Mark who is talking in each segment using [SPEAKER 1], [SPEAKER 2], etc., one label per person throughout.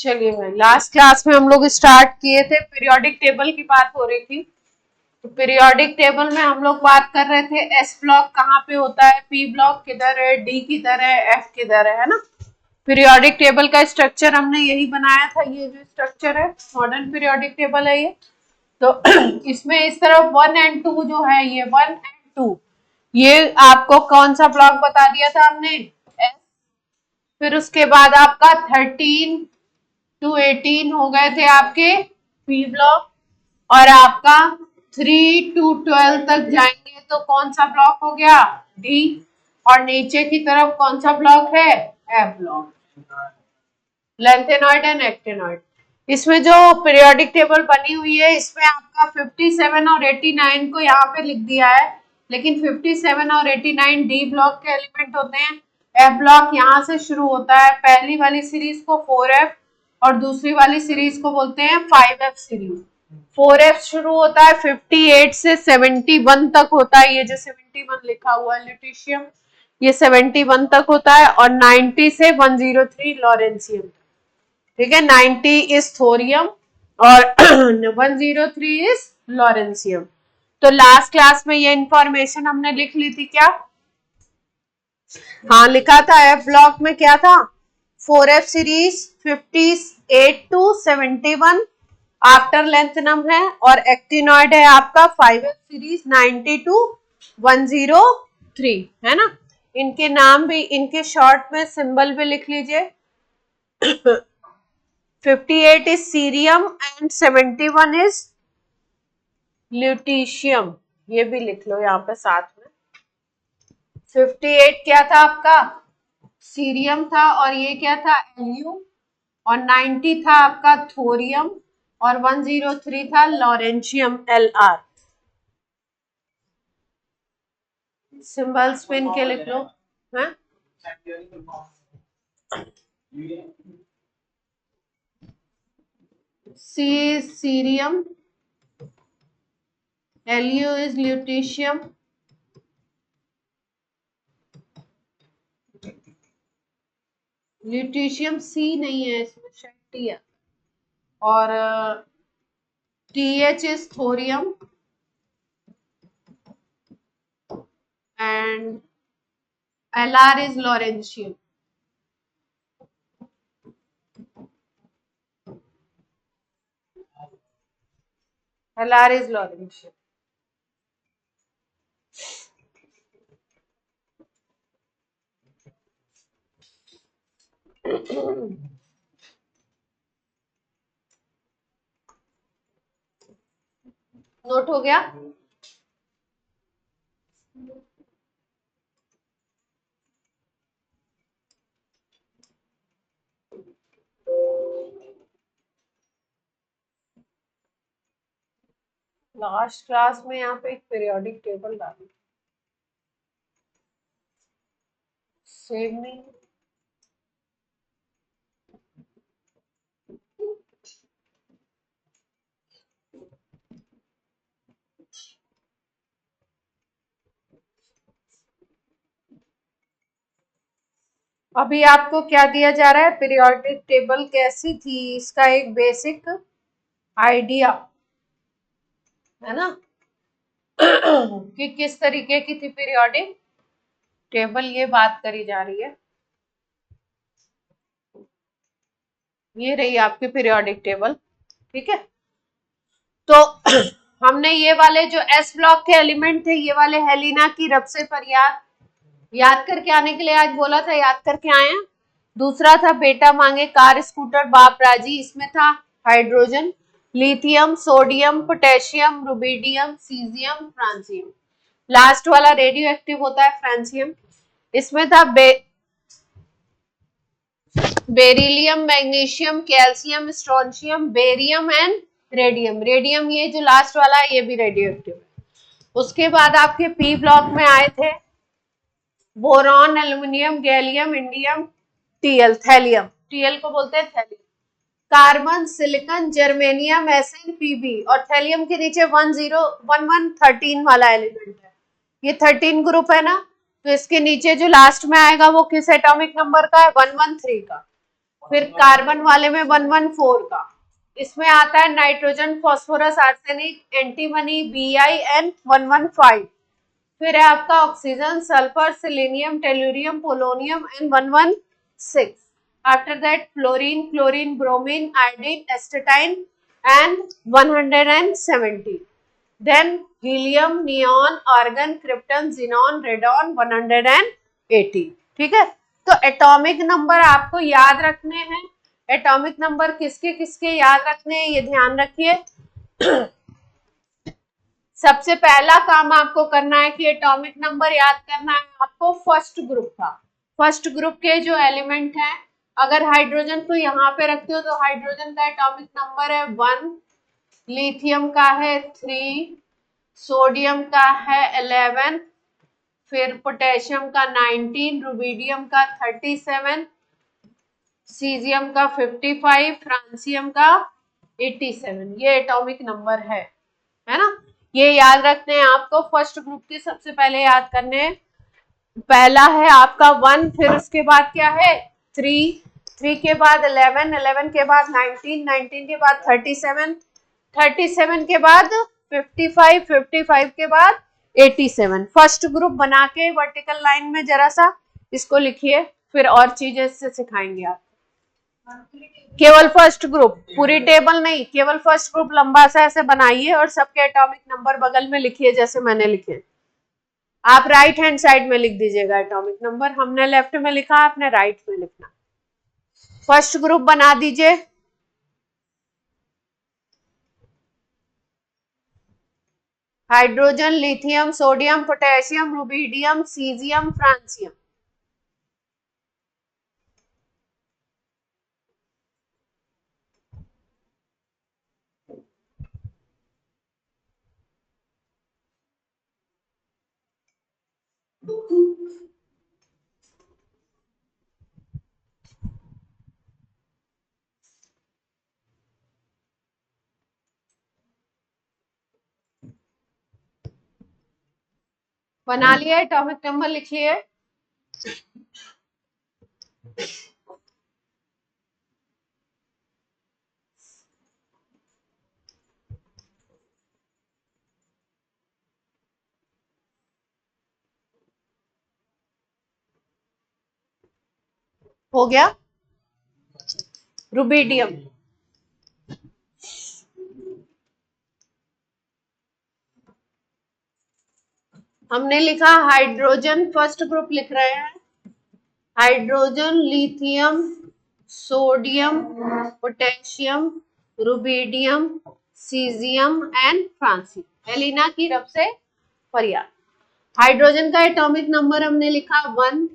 [SPEAKER 1] चलिए भाई, last class में हम लोग स्टार्ट किए थे, पीरियोडिक टेबल की बात हो रही थी। तो पीरियोडिक टेबल में हम लोग बात कर रहे थे एस ब्लॉक कहाँ पे होता है, पी ब्लॉक किधर है, डी किधर है, एफ किधर है ना। पीरियोडिक टेबल का स्ट्रक्चर हमने यही बनाया था, ये जो स्ट्रक्चर है मॉडर्न पीरियोडिक टेबल है ये। तो इसमें इस तरफ 1 एंड 2 जो है, ये 1 एंड 2, ये आपको कौन सा ब्लॉक बता दिया था हमने, एस। फिर उसके बाद आपका 13 टू 18 हो गए थे आपके पी ब्लॉक, और आपका 3 टू 12 तक जाएंगे तो कौन सा ब्लॉक हो गया, डी। और नीचे की तरफ कौन सा ब्लॉक है, F block, lanthanoid and actinoid. इसमें जो पीरियोडिक टेबल बनी हुई है, इसमें आपका 57 और 89 को यहाँ पे लिख दिया है, लेकिन 57 और 89 डी ब्लॉक के एलिमेंट होते हैं। एफ ब्लॉक यहाँ से शुरू होता है, पहली वाली सीरीज को 4F और दूसरी वाली सीरीज को बोलते हैं 5F सीरीज। 4F शुरू होता है 58 से 71 तक होता है, ये जो 71 लिखा हुआ है ल्यूटीशियम, ये 71 तक होता है, और 90 से 103 लॉरेंसियम, ठीक है। 90 इज थोरियम और 103 इज लॉरेंसियम। तो लास्ट क्लास में ये इंफॉर्मेशन हमने लिख ली थी क्या, हाँ लिखा था। एफ ब्लॉक में क्या था, 4F series 58 to 71 after lanthanum है, और एक्टिनॉइड है आपका 5F सीरीज 90 टू 103, है ना। इनके नाम भी, इनके शॉर्ट में सिंबल भी लिख लीजिए। 58 is cerium and 71 is lutetium, ये भी लिख लो यहाँ पे साथ में। 58 क्या था आपका, सीरियम था, और ये क्या था, एल्यू, और 90 था आपका थोरियम, और 103 था लॉरेंशियम, LR। सिंबल्स पे इनके लिख लो, है। C is cerium, Lu is lutetium, ल्यूटीशियम C नहीं है इसमें, शायद T है, और TH is thorium and LR is lawrencium। LR is lawrencium। Note हो गया। लास्ट क्लास में यहाँ पे एक पीरियोडिक टेबल डाली, सेव नहीं। अभी आपको क्या दिया जा रहा है, पीरियोडिक टेबल कैसी थी, इसका एक बेसिक आइडिया, है ना, कि किस तरीके की थी पीरियोडिक टेबल, ये बात करी जा रही है। ये रही आपकी पीरियोडिक टेबल, ठीक है। तो हमने ये वाले जो एस ब्लॉक के एलिमेंट थे, ये वाले हेलिना की रबसे पर याद करके आने के लिए आज बोला था, याद करके आए हैं। दूसरा था बेटा मांगे कार स्कूटर बाप राजी, इसमें था hydrogen, lithium, sodium, potassium, rubidium, caesium, francium. Last वाला रेडियो एक्टिव होता है फ्रांसियम। इसमें था beryllium, magnesium, calcium, strontium, barium and radium. Radium ये जो लास्ट वाला है, ये भी रेडियो एक्टिव है। उसके बाद आपके पी ब्लॉक में आए थे boron, aluminium, gallium, indium, TL, thallium, TL को बोलते हैं thallium, carbon, silicon, germanium, SN, PB, और थैलियम के नीचे 13 वाला एलिमेंट है, ये 13 ग्रुप है ना। तो इसके नीचे जो लास्ट में आएगा वो किस एटॉमिक नंबर का है, 113 का। फिर कार्बन वाले में 114 का, इसमें आता है nitrogen, phosphorus, arsenic, antimony, BiN 115। फिर है आपका oxygen, sulphur, selenium, tellurium, polonium and 116। After that fluorine, chlorine, bromine, iodine, astatine and 170। Then helium, neon, argon, krypton, xenon, radon 180। ठीक है, तो एटॉमिक नंबर आपको याद रखने हैं। एटॉमिक नंबर किसके किसके याद रखने हैं ये ध्यान रखिए। सबसे पहला काम आपको करना है कि एटॉमिक नंबर याद करना है आपको फर्स्ट ग्रुप का। फर्स्ट ग्रुप के जो एलिमेंट हैं, अगर हाइड्रोजन को यहाँ पे रखते हो तो हाइड्रोजन का एटॉमिक नंबर है 1, लिथियम का है 3, सोडियम का है 11, फिर पोटेशियम का 19, रुबिडियम का 37, सीजियम का 55, फ्रांसियम का 87। ये एटॉमिक नंबर है ना। ये याद रखते हैं आपको। फर्स्ट ग्रुप के सबसे पहले याद करने हैं। पहला है आपका 1, फिर उसके बाद क्या है 3, 3 के बाद 11, 11 के बाद 19, 19 के बाद 37, 37 के बाद 55, 55 के बाद 87। फर्स्ट ग्रुप बना के वर्टिकल लाइन में जरा सा इसको लिखिए, फिर और चीजें इससे सिखाएंगे आप। केवल फर्स्ट ग्रुप, पूरी टेबल नहीं, केवल फर्स्ट ग्रुप लंबा सा ऐसे बनाइए और सबके एटॉमिक नंबर बगल में लिखिए जैसे मैंने लिखे। आप राइट हैंड साइड में लिख दीजिएगा एटॉमिक नंबर, हमने लेफ्ट में लिखा, आपने राइट में लिखना। फर्स्ट ग्रुप बना दीजिए। Hydrogen, lithium, sodium, potassium, rubidium, caesium, francium. बना लिया, एटॉमिक नंबर लिखिए। हो गया। रुबिडियम, हमने लिखा हाइड्रोजन, फर्स्ट ग्रुप लिख रहे हैं। Hydrogen, lithium, sodium, potassium, rubidium, caesium and francium. एलिना की रफ से फरियाद। हाइड्रोजन का एटॉमिक नंबर हमने लिखा 1,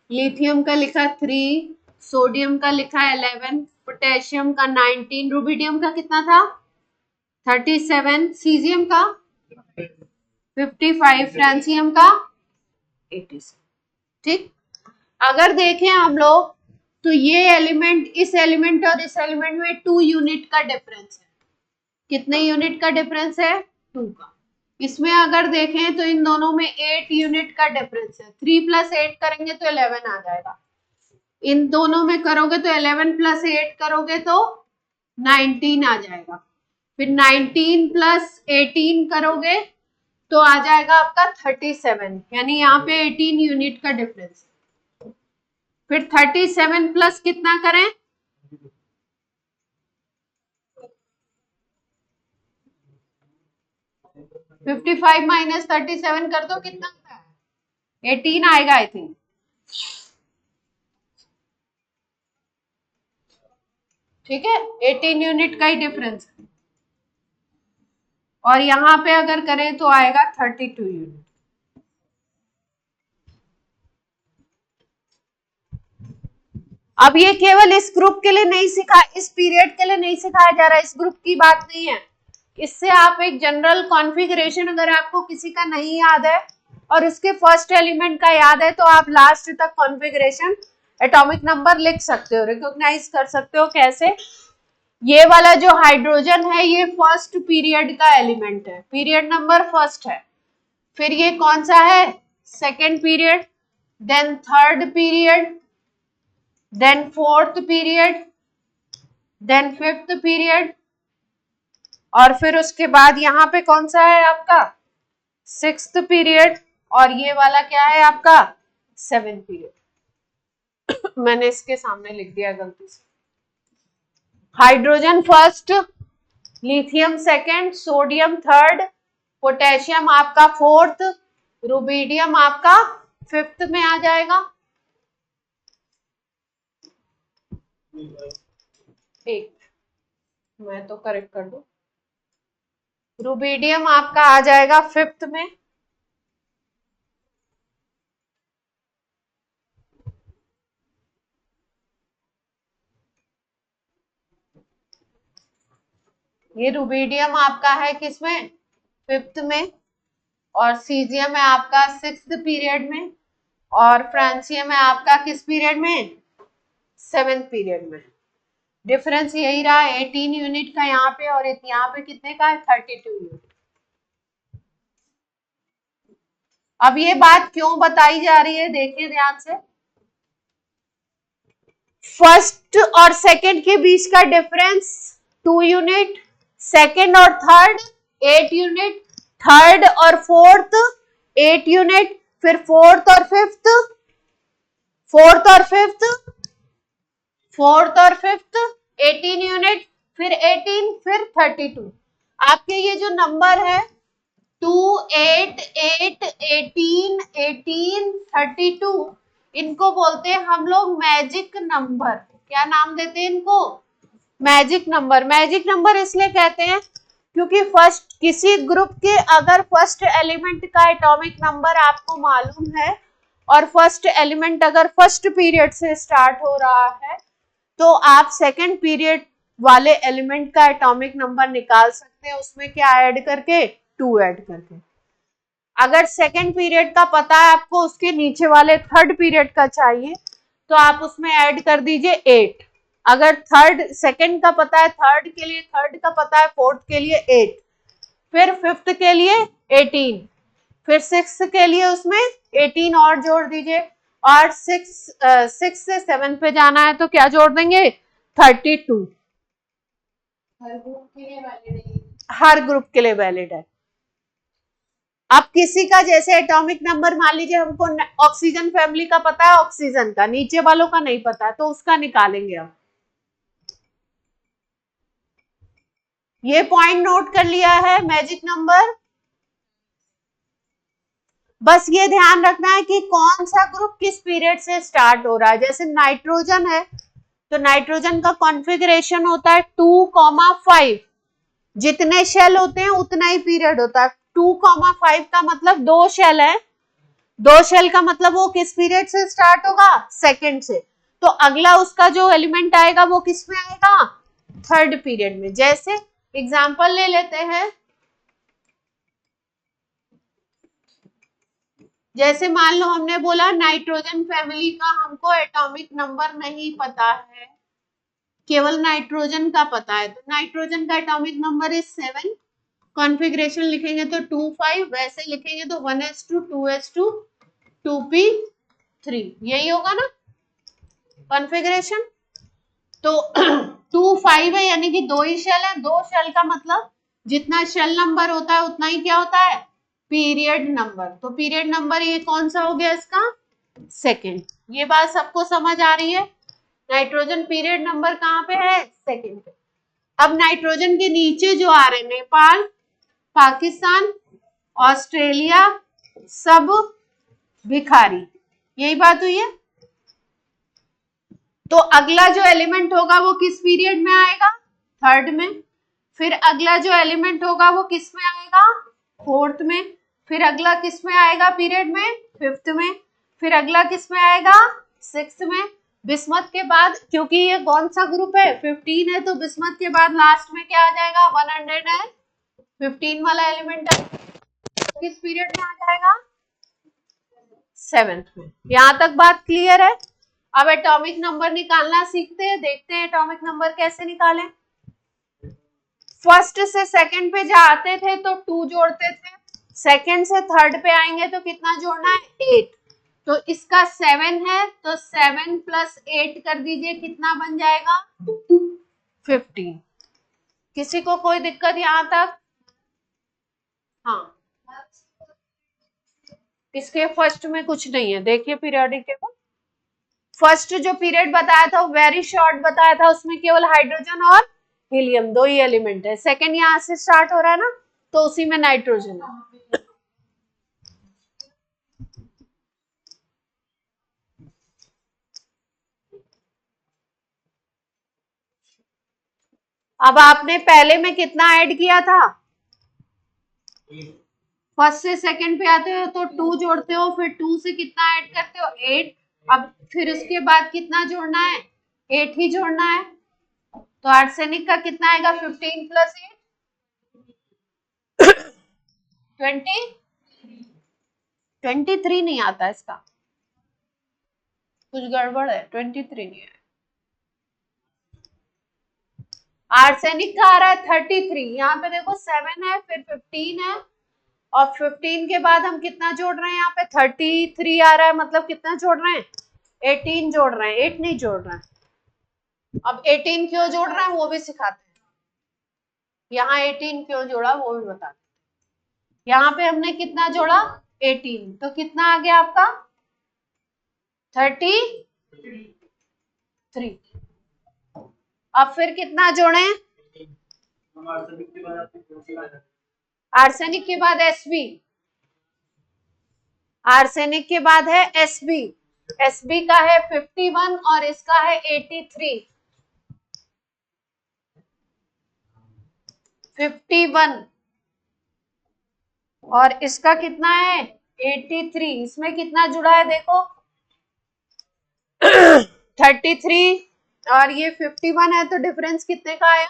[SPEAKER 1] लिथियम का लिखा 3, सोडियम का लिखा 11, पोटेशियम का 19, रुबिडियम का कितना था 37, सीजियम का 55, फ्रांसियम का 87। ठीक, अगर देखें हम लोग तो ये एलिमेंट, इस एलिमेंट और इस एलिमेंट में 2 यूनिट का डिफरेंस है। कितने यूनिट का डिफरेंस है 2 का। इसमें अगर देखें तो इन दोनों में 8 यूनिट का डिफरेंस है। 3 + 8 करेंगे तो 11 आ जाएगा। इन दोनों में करोगे तो 11 + 8 करोगे तो 19 आ जाएगा। फिर 19 + 18 करोगे तो आ जाएगा आपका 37, यानी यहाँ पे 18 यूनिट का डिफरेंस। फिर 37 प्लस कितना करें 55 - 37 कर दो, कितना आता है 18 आएगा आई थिंक। ठीक है, 18 यूनिट का ही डिफरेंस है। और यहां पे अगर करें तो आएगा 32 यूनिट। अब ये केवल इस ग्रुप के लिए नहीं सिखा, इस पीरियड के लिए नहीं सिखाया जा रहा है, इस ग्रुप की बात नहीं है। इससे आप एक जनरल कॉन्फ़िगरेशन अगर आपको किसी का नहीं याद है और उसके फर्स्ट एलिमेंट का याद है तो आप लास्ट तक कॉन्फ़िगरेशन एटॉमिक नंबर लिख सकते हो, रिकॉग्नाइज कर सकते हो। कैसे, ये वाला जो हाइड्रोजन है ये फर्स्ट पीरियड का एलिमेंट है, पीरियड नंबर फर्स्ट है। फिर ये कौन सा है second period, then third period, then fourth period, then fifth period, और फिर उसके बाद यहाँ पे कौन सा है आपका सिक्स्थ पीरियड, और ये वाला क्या है आपका सेवेंथ पीरियड। मैंने इसके सामने लिख दिया गलती से। Hydrogen first, lithium second, sodium third, potassium आपका फोर्थ, रुबीडियम आपका फिफ्थ में आ जाएगा। एक मैं तो करेक्ट कर दूं, रुबीडियम आपका आ जाएगा फिफ्थ में, ये रुबीडियम आपका है किसमें फिफ्थ में, और सीजियम है आपका सिक्स्थ पीरियड में, और फ्रांसियम है आपका किस पीरियड में सेवेंथ पीरियड में। डिफरेंस यही रहा 18 यूनिट का यहाँ पे, और यहाँ पे कितने का है 32 यूनिट। अब ये बात क्यों बताई जा रही है देखिए ध्यान से, फर्स्ट और सेकंड के बीच का डिफरेंस 2 यूनिट, सेकंड और थर्ड 8 यूनिट, थर्ड और फोर्थ 8 यूनिट, फिर फोर्थ और फिफ्थ, फोर्थ और फिफ्थ, फोर्थ और फिफ्थ 18 यूनिट, फिर 18, फिर 32। आपके ये जो नंबर है 2, 8, 8, 18, 18, 32, इनको बोलते हैं हम लोग मैजिक नंबर। क्या नाम देते हैं इनको मैजिक नंबर। मैजिक नंबर इसलिए कहते हैं क्योंकि फर्स्ट किसी ग्रुप के अगर फर्स्ट एलिमेंट का एटॉमिक नंबर आपको मालूम है, और फर्स्ट एलिमेंट अगर फर्स्ट पीरियड से स्टार्ट हो रहा है, तो आप सेकंड पीरियड वाले एलिमेंट का एटॉमिक नंबर निकाल सकते हैं, उसमें क्या ऐड करके 2 ऐड करके। अगर सेकंड पीरियड का पता है आपको, उसके नीचे वाले थर्ड पीरियड का चाहिए, तो आप उसमें ऐड कर दीजिए 8। अगर थर्ड सेकंड का पता है थर्ड के लिए, थर्ड का पता है फोर्थ के लिए 8, फिर फिफ्थ के लिए 18, फिर सिक्स के लिए उसमें 18 और जोड़ दीजिए, और सिक्स से 7 पे जाना है तो क्या जोड़ देंगे 32। हर ग्रुप के लिए वैलिड है, हर ग्रुप के लिए वैलिड है। अब किसी का जैसे एटॉमिक नंबर मान लीजिए हमको ऑक्सीजन फैमिली का पता है, ऑक्सीजन का नीचे वालों का नहीं पता, तो उसका निकालेंगे हम। ये पॉइंट नोट कर लिया है मैजिक नंबर। बस ये ध्यान रखना है कि कौन सा ग्रुप किस पीरियड से स्टार्ट हो रहा है। जैसे नाइट्रोजन है तो नाइट्रोजन का कॉन्फ़िगरेशन होता है 2,5, जितने शेल होते हैं उतना ही पीरियड होता है। 2,5 का मतलब 2 शेल है, 2 शेल का मतलब वो किस पीरियड से स्टार्ट होगा सेकंड से, तो अगला उसका जो एलिमेंट आएगा वो किस में आएगा थर्ड पीरियड में। जैसे एग्जांपल ले लेते हैं, जैसे मान लो हमने बोला नाइट्रोजन फैमिली का हमको एटॉमिक नंबर नहीं पता है, केवल नाइट्रोजन का पता है, तो नाइट्रोजन का एटॉमिक नंबर इज 7, कॉन्फ़िगरेशन लिखेंगे तो 2,5, वैसे लिखेंगे तो 1s2 2s2 2p3, यही होगा ना कॉन्फ़िगरेशन। तो 2,5 है यानी कि 2 ही शेल है, 2 शेल का मतलब जितना शेल नंबर होता है उतना ही क्या होता है पीरियड नंबर। तो पीरियड नंबर ये कौन सा हो गया इसका सेकंड। ये बात सबको समझ आ रही है, नाइट्रोजन पीरियड नंबर कहाँ पे है सेकंड पे। अब नाइट्रोजन के नीचे जो आ रहे नेपाल, पाकिस्तान, ऑस्ट्रेलिया, सब भिखारी, यही बात हुई है। तो अगला जो एलिमेंट होगा वो किस पीरियड में आएगा थर्ड में, फिर अगला जो एलिमेंट होगा वो किस में आएगा फोर्थ में, फिर अगला किस में आएगा पीरियड में फिफ्थ में, फिर अगला किस में आएगा सिक्स्थ में। बिस्मथ के बाद, क्योंकि ये कौन सा ग्रुप है 15 है, तो बिस्मथ के बाद लास्ट में क्या आ जाएगा 115 वाला एलिमेंट किस पीरियड में आ जाएगा सेवेंथ में। यहां तक बात क्लियर है। अब एटॉमिक नंबर निकालना सीखते हैं, देखते हैं एटॉमिक नंबर कैसे निकालें। फर्स्ट से सेकंड पे जाते थे तो 2 जोड़ते थे, सेकंड से थर्ड पे आएंगे तो कितना जोड़ना है 8, तो इसका 7 है, तो 7 + 8 कर दीजिए, कितना बन जाएगा 15। किसी को कोई दिक्कत यहां तक? हाँ, इसके फर्स्ट में कुछ नहीं है, देखिए पीरियोडिक टेबल। फर्स्ट जो पीरियड बताया था वो वेरी शॉर्ट बताया था, उसमें केवल हाइड्रोजन और हीलियम 2 ही एलिमेंट है। सेकंड यहां से स्टार्ट हो रहा है ना, तो उसी में नाइट्रोजन है। अब आपने पहले में कितना ऐड किया था? फर्स्ट से सेकंड पे आते हो तो 2 जोड़ते हो, फिर 2 से कितना ऐड करते हो 8। अब फिर उसके बाद कितना जोड़ना है? 8 ही जोड़ना है। तो आर्सेनिक का कितना आएगा? 15 + 8 20 23 नहीं आता इसका, कुछ गड़बड़ है, 23 नहीं है। आर्सेनिक का आ रहा है 33, यहाँ पे देखो 7 है, फिर 15 है, और 15 के बाद हम कितना जोड़ रहे हैं? यहाँ पे 33 आ रहा है, मतलब कितना जोड़ रहे हैं? 18 जोड़ रहे हैं, 8 नहीं जोड़ रहे हैं। अब 18 क्यों जोड़ रहे हैं वो भी सिखाते हैं, यहाँ 18 क्यों जोड़ा वो भी बताते हैं। यहाँ पे हमने कितना जोड़ा? 18, तो कितना आ गया आपका? 33। अब फिर कितना जोड़े? आर्सेनिक के बाद Sb, आर्सेनिक के बाद है Sb। Sb का है 51 और इसका है 83। 51 और इसका कितना है? 83। इसमें कितना जुड़ा है देखो 33 और ये 51 है, तो डिफरेंस कितने का आया?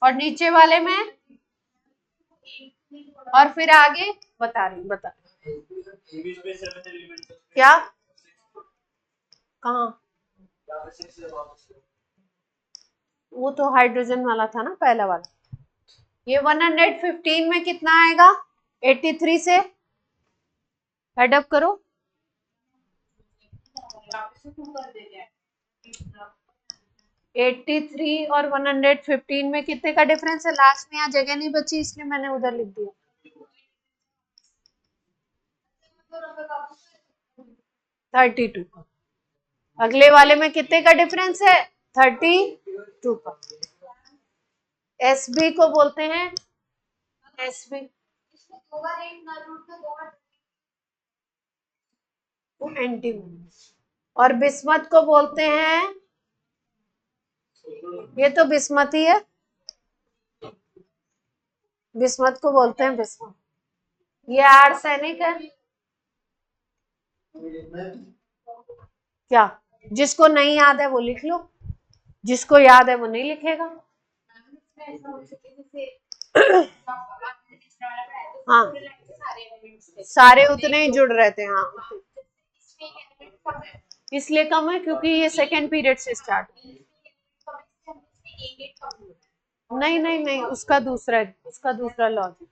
[SPEAKER 1] और नीचे वाले में, और फिर आगे बता क्या? कहाँ? वो तो हाइड्रोजन वाला था ना, पहला वाला। ये 115 में कितना आएगा? 83 से एडअप करो, 83 और 115 में कितने का डिफरेंस है? लास्ट में यहाँ जगह नहीं बची इसलिए मैंने उधर लिख दिया। 32 का। अगले वाले में कितने का डिफरेंस है? 32 का। Sb को बोलते हैं Sb, एंटीमोनी। और बिस्मथ को बोलते हैं, ये तो बिस्मथ ही है, बिस्मथ को बोलते हैं बिस्मथ। ये आर्सेनिक है। क्या? जिसको नहीं याद है वो लिख लो, जिसको याद है वो नहीं लिखेगा। हाँ, सारे उतने ही जुड़ रहे थे। हाँ, इसलिए कम है क्योंकि ये सेकेंड पीरियड से स्टार्ट। नहीं नहीं नहीं, उसका दूसरा है, उसका दूसरा लॉजिक।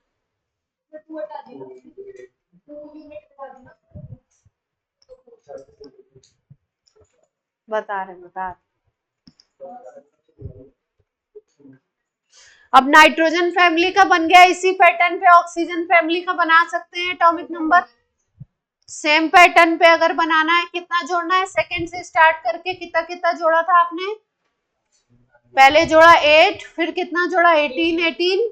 [SPEAKER 1] बता रहे। अब नाइट्रोजन फैमिली का बन गया, इसी पैटर्न पे ऑक्सीजन फैमिली का बना सकते हैं एटॉमिक नंबर। सेम पैटर्न पे अगर बनाना है, कितना जोड़ना है? सेकंड से स्टार्ट करके कितना कितना जोड़ा था आपने? पहले जोड़ा 8, फिर कितना जोड़ा? 18,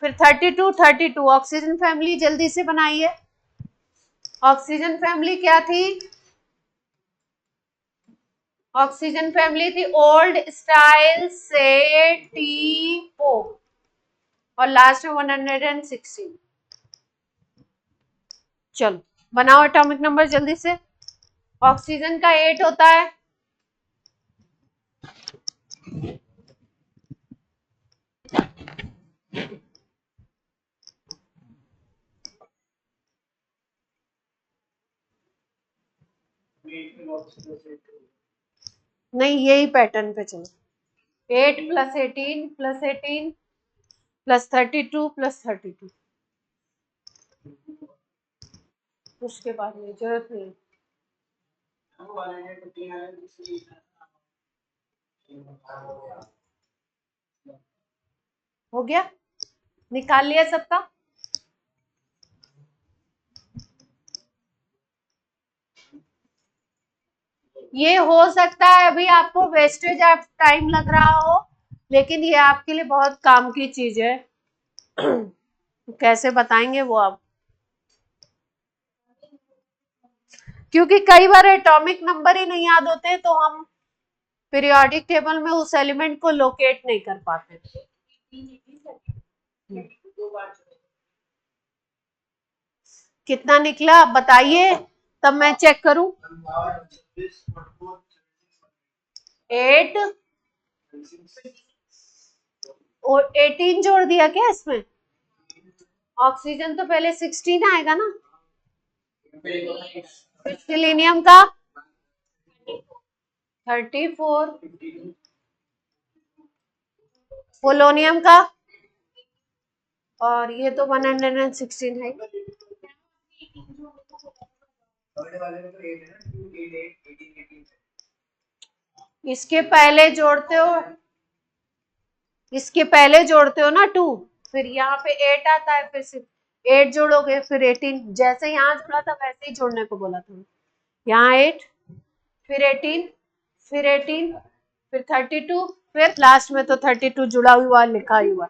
[SPEAKER 1] फिर 32। ऑक्सीजन फैमिली जल्दी से बनाइए। ऑक्सीजन फैमिली क्या थी? ऑक्सीजन फैमिली थी ओल्ड स्टाइल से टी4 और लास्ट में 116। चलो बनाओ एटॉमिक नंबर जल्दी से। ऑक्सीजन का 8 होता है, नहीं यही पैटर्न पे चलो। 8 + 18 + 18 + 32 + 32। उसके बाद में जरूरत नहीं। हो गया, निकाल लिया सबका। ये हो सकता है अभी आपको वेस्टेज ऑफ टाइम लग रहा हो, लेकिन ये आपके लिए बहुत काम की चीज है। कैसे बताएंगे वो आप, क्योंकि कई बार एटॉमिक नंबर ही नहीं याद होते तो हम पीरियोडिक टेबल में उस एलिमेंट को लोकेट नहीं कर पाते। कितना निकला आप बताइए, तब मैं चेक करूं। 8 और 18 जोड़ दिया क्या इसमें? ऑक्सीजन तो पहले 16 आएगा ना, सिलीनियम का 34, पोलोनियम का, और ये तो 116 है। इसके पहले जोड़ते हो, इसके पहले जोड़ते हो ना 2, फिर यहाँ पे 8 आता है, फिर 8 जोड़ोगे, फिर 18, जैसे यहाँ जोड़ा था वैसे ही जोड़ने को बोला था। यहाँ 8, फिर 18, फिर 18, फिर 32, फिर लास्ट में तो 32 जुड़ा हुआ लिखा हुआ।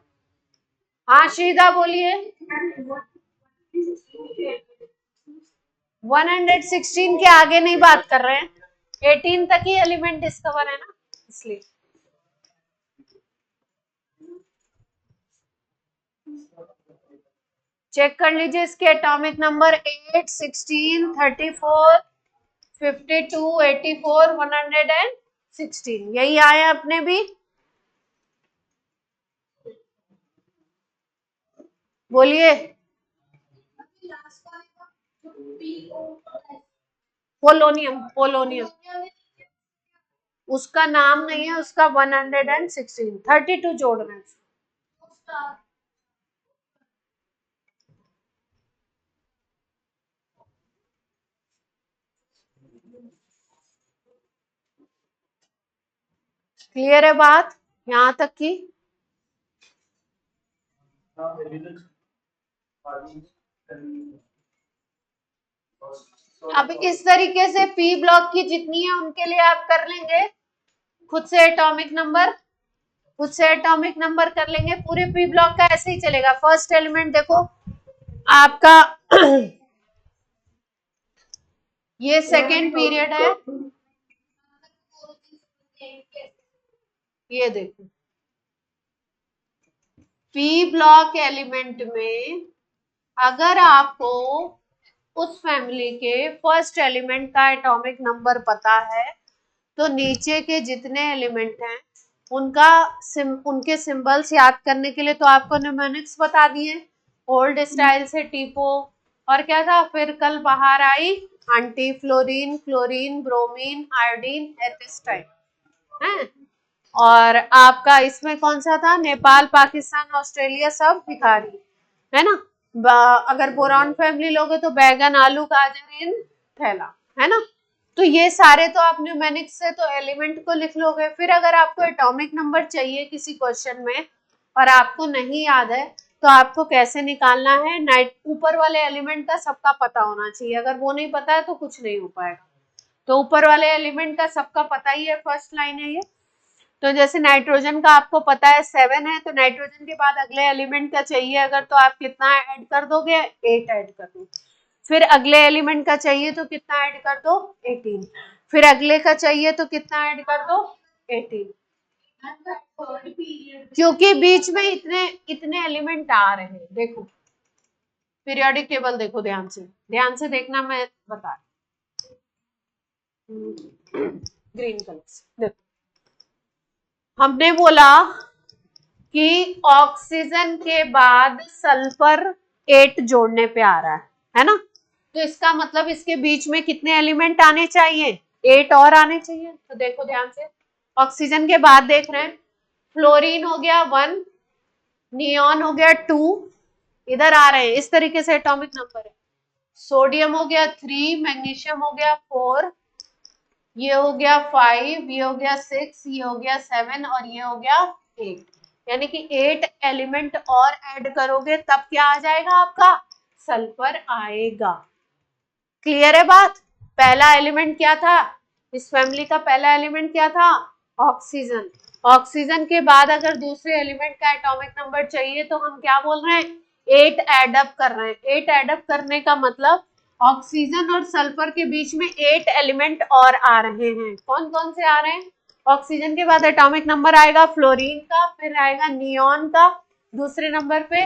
[SPEAKER 1] हाँ श्रीदा बोलिए। 116 के आगे नहीं बात कर रहे हैं, 18 तक ही एलिमेंट डिस्कवर है ना, इसलिए। चेक कर लीजिए इसके एटॉमिक नंबर 8, 16, 34, 52, 84, 116, यही आया अपने भी। बोलिए। पोलोनियम, पोलोनियम उसका नाम नहीं है, उसका 116, 32 जोड़ रहे हैं। क्लियर है बात यहां तक की? अब इस तरीके से पी ब्लॉक की जितनी है उनके लिए आप कर लेंगे खुद से एटॉमिक नंबर, खुद से एटॉमिक नंबर कर लेंगे। पूरे पी ब्लॉक का ऐसे ही चलेगा। फर्स्ट एलिमेंट देखो आपका ये सेकेंड पीरियड है, ये देखो पी ब्लॉक एलिमेंट में अगर आपको उस फैमिली के फर्स्ट एलिमेंट का एटॉमिक नंबर पता है तो नीचे के जितने एलिमेंट हैं उनका उनके सिंबल्स याद करने के लिए तो आपको न्यूमेरिक्स बता दिए ओल्ड स्टाइल से टीपो, और क्या था फिर कल बाहर आई aunty, fluorine, chlorine, bromine, iodine, astatine है। और आपका इसमें कौन सा था? नेपाल, पाकिस्तान, ऑस्ट्रेलिया, सब भिखारी है ना। अगर बोरान फैमिली लोगे तो बैगन, आलू, गाजर इन थैला है ना। तो ये सारे तो आप न्यूमेरिक्स से तो एलिमेंट को लिख लोगे। फिर अगर आपको एटॉमिक नंबर चाहिए किसी क्वेश्चन में और आपको नहीं याद है तो आपको कैसे निकालना है? ऊपर वाले एलिमेंट का सबका पता होना चाहिए, अगर वो नहीं पता है तो कुछ नहीं हो पाएगा। तो ऊपर वाले एलिमेंट का सबका पता ही है, फर्स्ट लाइन है ये। तो जैसे नाइट्रोजन का आपको पता है 7 है, तो नाइट्रोजन के बाद अगले एलिमेंट का चाहिए अगर तो आप कितना ऐड कर दोगे? 8 ऐड कर दो। फिर अगले एलिमेंट का चाहिए तो कितना ऐड कर दो? 18। फिर अगले का चाहिए तो कितना ऐड कर दो? 18। क्योंकि बीच में इतने इतने एलिमेंट आ रहे हैं। देखो पीरियोडिक टेबल देखो, ध्यान से देखना, मैं बता ग्रीन कलर से देखो। हमने बोला कि ऑक्सीजन के बाद सल्फर 8 जोड़ने पे आ रहा है ना। तो इसका मतलब इसके बीच में कितने एलिमेंट आने चाहिए? 8 और आने चाहिए। तो देखो ध्यान से, ऑक्सीजन के बाद देख रहे हैं फ्लोरीन हो गया 1, नियॉन हो गया 2, इधर आ रहे हैं, इस तरीके से एटॉमिक नंबर है। सोडियम हो गया 3, मैग्नीशियम हो गया 4, ये हो गया 5, ये हो गया 6, ये हो गया 7 और ये हो गया 8। यानी कि 8 एलिमेंट और ऐड करोगे तब क्या आ जाएगा आपका? सल्फर आएगा। क्लियर है बात? पहला एलिमेंट क्या था इस फैमिली का? पहला एलिमेंट क्या था? ऑक्सीजन। ऑक्सीजन के बाद अगर दूसरे एलिमेंट का एटॉमिक नंबर चाहिए तो हम क्या बोल रहे हैं? 8 एडअप कर रहे हैं। 8 एडअप करने का मतलब ऑक्सीजन और सल्फर के बीच में 8 एलिमेंट और आ रहे हैं। कौन कौन से आ रहे हैं? ऑक्सीजन के बाद एटॉमिक नंबर आएगा फ्लोरीन का, फिर आएगा नियॉन का दूसरे नंबर पे,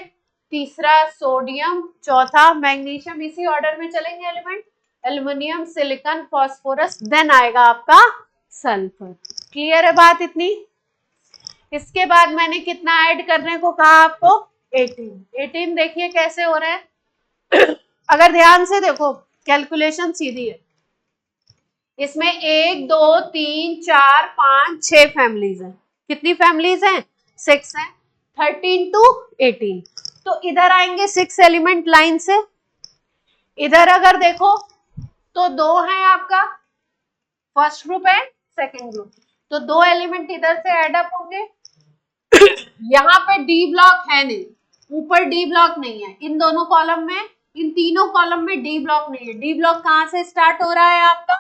[SPEAKER 1] तीसरा सोडियम, चौथा मैग्नीशियम, इसी ऑर्डर में चलेंगे element, aluminium, silicon, phosphorus, then आएगा आपका सल्फर। क्लियर है बात इतनी? इसके बाद मैंने कितना ऐड करने को कहा आपको? 18। 18 देखिए कैसे हो रहा है। अगर ध्यान से देखो कैलकुलेशन सीधी है। इसमें 1 2 3 4 5 6 फैमिलीज हैं। कितनी फैमिलीज हैं? 6 हैं। 13 टू 18। तो इधर आएंगे 6 एलिमेंट लाइन से। इधर अगर देखो तो 2 है आपका, फर्स्ट ग्रुप है सेकंड ग्रुप, तो 2 एलिमेंट इधर से ऐड अप होंगे। यहाँ पे डी ब्लॉक है नहीं, ऊपर डी ब्लॉक नहीं है इन दोनों कॉलम में, इन तीनों कॉलम में डी ब्लॉक नहीं है। डी ब्लॉक कहाँ से स्टार्ट हो रहा है आपका?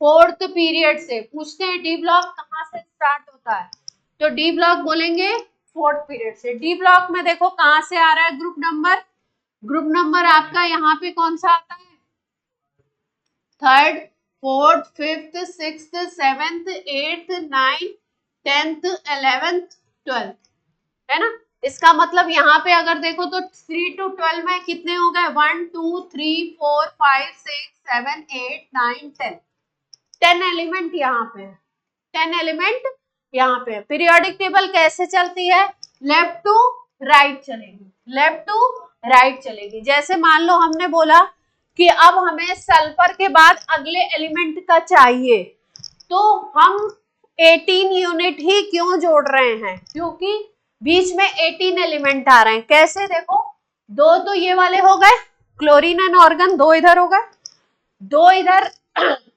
[SPEAKER 1] 4th पीरियड से। पूछते हैं डी ब्लॉक कहाँ से स्टार्ट होता है, तो डी ब्लॉक बोलेंगे 4th पीरियड से। डी ब्लॉक में देखो कहाँ से आ रहा है ग्रुप नंबर? ग्रुप नंबर आपका यहाँ पे कौन सा आता है? 3rd, 4th, 5th, 6th, 7th, 8th, 9th, 10th, 11th, 12th, है ना? इसका मतलब यहाँ पे अगर देखो तो 3 to 12 में कितने हो गए? 1 2 3 4 5 6 7 8 9 10। 10 एलिमेंट यहाँ पे है। 10 एलिमेंट यहाँ पे है। पीरियोडिक टेबल कैसे चलती है? लेफ्ट टू राइट चलेगी, लेफ्ट टू राइट चलेगी। जैसे मान लो हमने बोला कि अब हमें सल्फर के बाद अगले एलिमेंट का चाहिए, तो हम 18 यूनिट ही क्यों जोड़ रहे हैं? क्योंकि बीच में 18 एलिमेंट आ रहे हैं। कैसे? देखो 2 तो ये वाले हो गए, क्लोरीन एंड ऑर्गन 2 इधर हो गए, 2 इधर।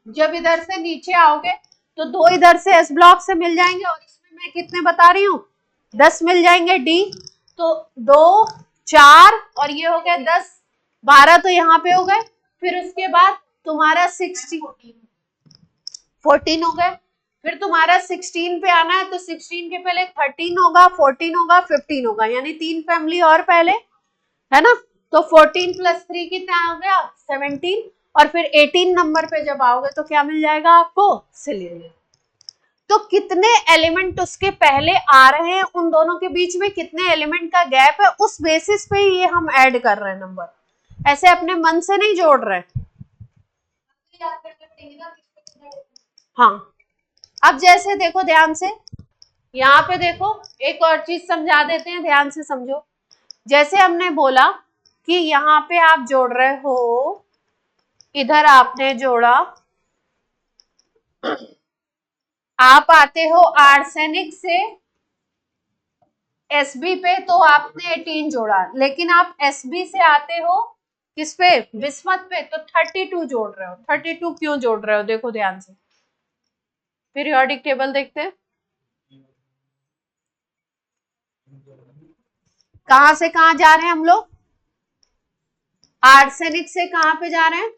[SPEAKER 1] जब इधर से नीचे आओगे तो 2 इधर से एस ब्लॉक से मिल जाएंगे, और इसमें मैं कितने बता रही हूँ? 10 मिल जाएंगे डी। तो 2 4 और ये हो गए 10, 12 तो यहाँ पे हो गए। फिर उसके बाद तुम्हारा 14 हो गए। फिर तुम्हारा 16 पे आना है, तो 16 के पहले 13 होगा, 14 होगा, 15 होगा, यानी 3 फैमिली और पहले, है ना? तो 14 प्लस 3 कितना हो गया? 17। और फिर 18 नंबर पे जब आओगे तो क्या मिल जाएगा आपको? सिलिंडर। तो कितने एलिमेंट उसके पहले आ रहे हैं, उन दोनों के बीच में कितने एलिमेंट का गैप है, उस बेसिस पे ये हम ऐड कर रहे हैं नंबर, ऐसे अपने मन से नहीं जोड़ रहे। हाँ, अब जैसे देखो ध्यान से, यहाँ पे देखो एक और चीज समझा देते हैं, ध्यान से समझो। जैसे हमने बोला कि यहाँ पे आप जोड़ रहे हो, इधर आपने जोड़ा, आप आते हो आर्सेनिक से एसबी पे, तो आपने 18 जोड़ा, लेकिन आप एसबी से आते हो किस पे? बिस्मथ पे, तो 32 जोड़ रहे हो। 32 क्यों जोड़ रहे हो? देखो ध्यान से, पीरियोडिक टेबल देखते हैं। कहां से कहां जा रहे हैं हम लोग? आर्सेनिक से कहां पे जा रहे हैं?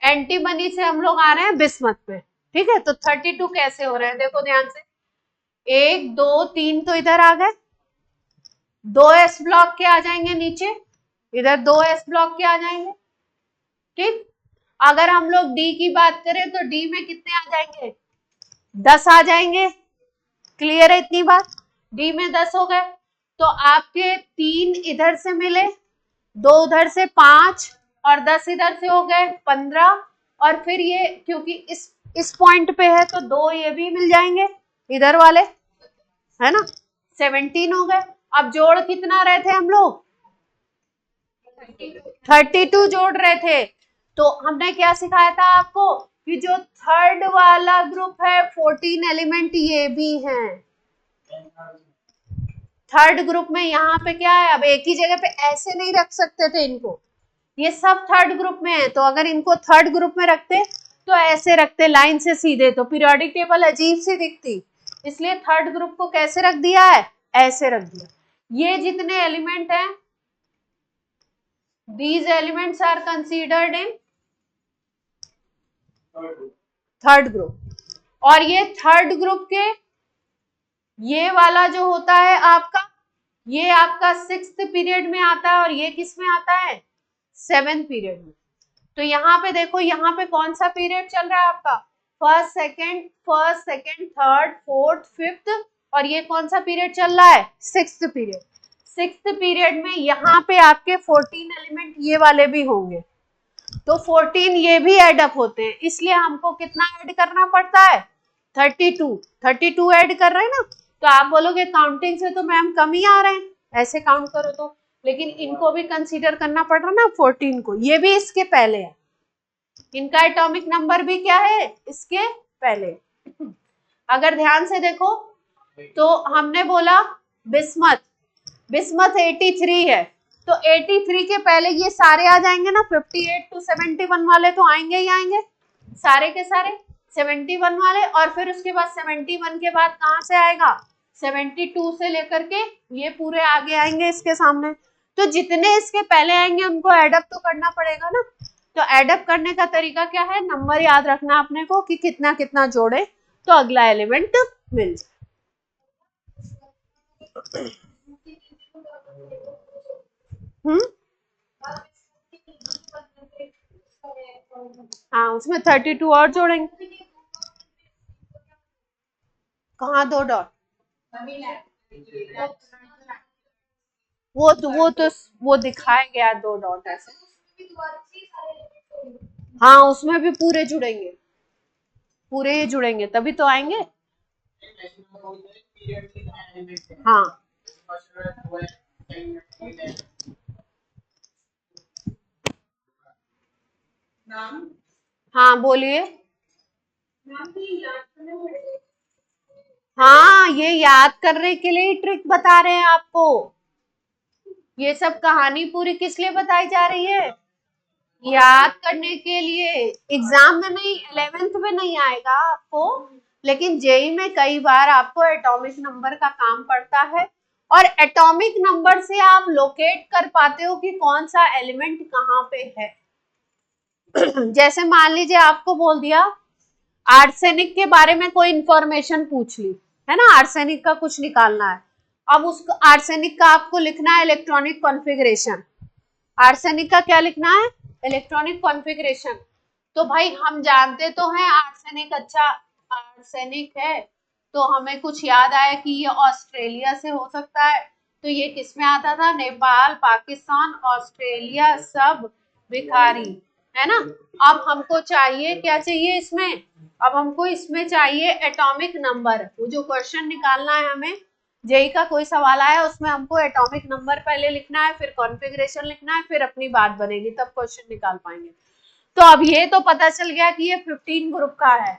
[SPEAKER 1] एंटीमनी से हम लोग आ रहे हैं बिस्मथ पे, ठीक है? तो 32 कैसे हो रहे हैं? देखो ध्यान से, 1 2 3 तो इधर आ गए, 2 एस ब्लॉक के आ जाएंगे नीचे, इधर 2 एस ब्लॉक के आ जाएंगे, ठीक? अगर हम लोग डी की बात करें तो डी में कितने आ जाएंगे? 10 आ जाएंगे। क्लियर है इतनी बात? डी में 10 हो गए, तो आपके 3 इधर से मिले, 2 उधर से, 5 और 10 इधर से हो गए 15। और फिर ये क्योंकि इस पॉइंट पे है तो 2 ये भी मिल जाएंगे इधर वाले, है ना? 17 हो गए। अब जोड़ कितना रहे थे हम लोग? 32 जोड़ रहे थे। तो हमने क्या सिखाया था आपको कि जो थर्ड वाला ग्रुप है 14 एलिमेंट ये भी हैं। थर्ड ग्रुप में यहाँ पे क्या है, अब एक ही जगह पे ऐसे नहीं रख सकते थे इनको, ये सब थर्ड ग्रुप में है, तो अगर इनको थर्ड ग्रुप में रखते तो ऐसे रखते लाइन से सीधे, तो पीरियोडिक टेबल अजीब सी दिखती, इसलिए थर्ड ग्रुप को कैसे रख दिया है, ऐसे रख दिया। ये जितने एलिमेंट हैं, these elements are considered in third group, और ये थर्ड ग्रुप के ये वाला जो होता है आपका, ये आपका 6th पीरियड में आता है और ये किस में आता है, 7th पीरियड में। तो यहाँ पे देखो, यहाँ पे कौन सा पीरियड चल रहा है आपका, first second third fourth fifth, और ये कौन सा पीरियड चल रहा है, 6th पीरियड। 6th पीरियड में यहाँ पे आपके 14 एलिमेंट ये वाले भी होंगे, तो 14 ये भी ऐड अप होते हैं, इसलिए हमको कितना ऐड करना पड़ता है, 32 ऐड कर रहे हैं ना। तो आप बोलोगे काउंटिंग से तो मैम कम ही आ रहे हैं, ऐसे काउंट करो तो, लेकिन इनको भी कंसीडर करना पड़ रहा ना 14 को, ये भी इसके पहले है, इनका एटॉमिक नंबर भी क्या है, इसके पहले। अगर ध्यान से देखो तो हमने बोला बिस्मथ 83 है, तो 83 के पहले ये सारे आ जाएंगे ना, 58 to 71 वाले तो आएंगे ही आएंगे, सारे के सारे 71 वाले, और फिर उसके बाद 71 के बाद कहाँ से आएगा, 72 से लेकर के ये पूरे आगे आएंगे इसके सामने, तो जितने इसके पहले आएंगे उनको एडअप तो करना पड़ेगा ना। तो एडअप करने का तरीका क्या है, नंबर याद रखना अपने को कि कितना कितना जोड़े तो अगला एलिमेंट मिल जाए। हाँ, उसमें 32 और जोड़ेंगे। कहाँ 2 डॉट, वो दिखाया गया 2 डॉट ऐसे, हाँ उसमें भी पूरे जुड़ेंगे, पूरे ही जुड़ेंगे तभी तो आएंगे। हाँ हाँ बोलिए। हाँ, ये याद करने के लिए ट्रिक बता रहे हैं आपको, ये सब कहानी पूरी किस लिए बताई जा रही है, याद करने के लिए। एग्जाम में नहीं, 11th में नहीं आएगा आपको, लेकिन जेई में कई बार आपको एटॉमिक नंबर का काम पड़ता है, और एटॉमिक नंबर से आप लोकेट कर पाते हो कि कौन सा एलिमेंट कहाँ पे है। जैसे मान लीजिए आपको बोल दिया आर्सेनिक के बारे में कोई इंफॉर्मेशन पूछ ली है ना, आर्सेनिक का कुछ निकालना है, अब उसको आर्सेनिक का आपको लिखना है इलेक्ट्रॉनिक कॉन्फ़िगरेशन, आर्सेनिक का क्या लिखना है, इलेक्ट्रॉनिक कॉन्फ़िगरेशन। तो भाई हम जानते तो हैं आर्सेनिक, अच्छा आर्सेनिक है, तो हमें कुछ याद आया कि ये ऑस्ट्रेलिया से हो सकता है, तो ये किस में आता था, नेपाल पाकिस्तान ऑस्ट्रेलिया सब भिखारी, है ना। अब हमको चाहिए क्या चाहिए इसमें, अब हमको इसमें चाहिए एटॉमिक नंबर, वो जो क्वेश्चन निकालना है हमें, जेई का कोई सवाल आया उसमें हमको एटॉमिक नंबर पहले लिखना है, फिर कॉन्फ़िगरेशन लिखना है, फिर अपनी बात बनेगी, तब क्वेश्चन निकाल पाएंगे। तो अब ये तो पता चल गया कि ये 15 ग्रुप का है,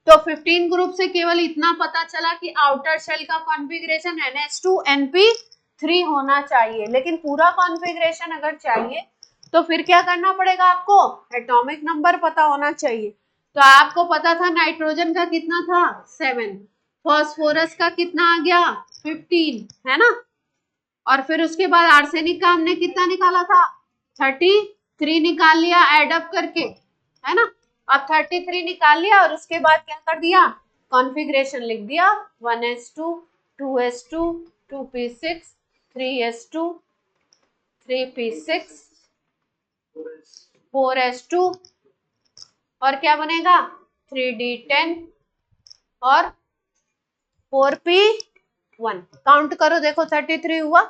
[SPEAKER 1] तो 15 ग्रुप से केवल इतना पता चला कि आउटर शेल का कॉन्फ़िगरेशन NH2 NP3 होना चाहिए, लेकिन पूरा कॉन्फ़िगरेशन अगर चाहिए तो फिर क्या करना पड़ेगा, आपको एटॉमिक नंबर पता होना चाहिए। तो आपको पता था नाइट्रोजन का कितना था 7, फॉस्फोरस का कितना आ गया 15, है ना, और फिर उसके बाद आर्सेनिक का हमने कितना निकाला था 33 निकाल लिया एडअप करके, है ना। अब 33 निकाल लिया और उसके बाद क्या कर दिया, कॉन्फ़िगरेशन लिख दिया 1s2 2s2 2p6 3s2 3p6 4s2 और क्या बनेगा 3d10 और 4p1। काउंट करो देखो 33 हुआ,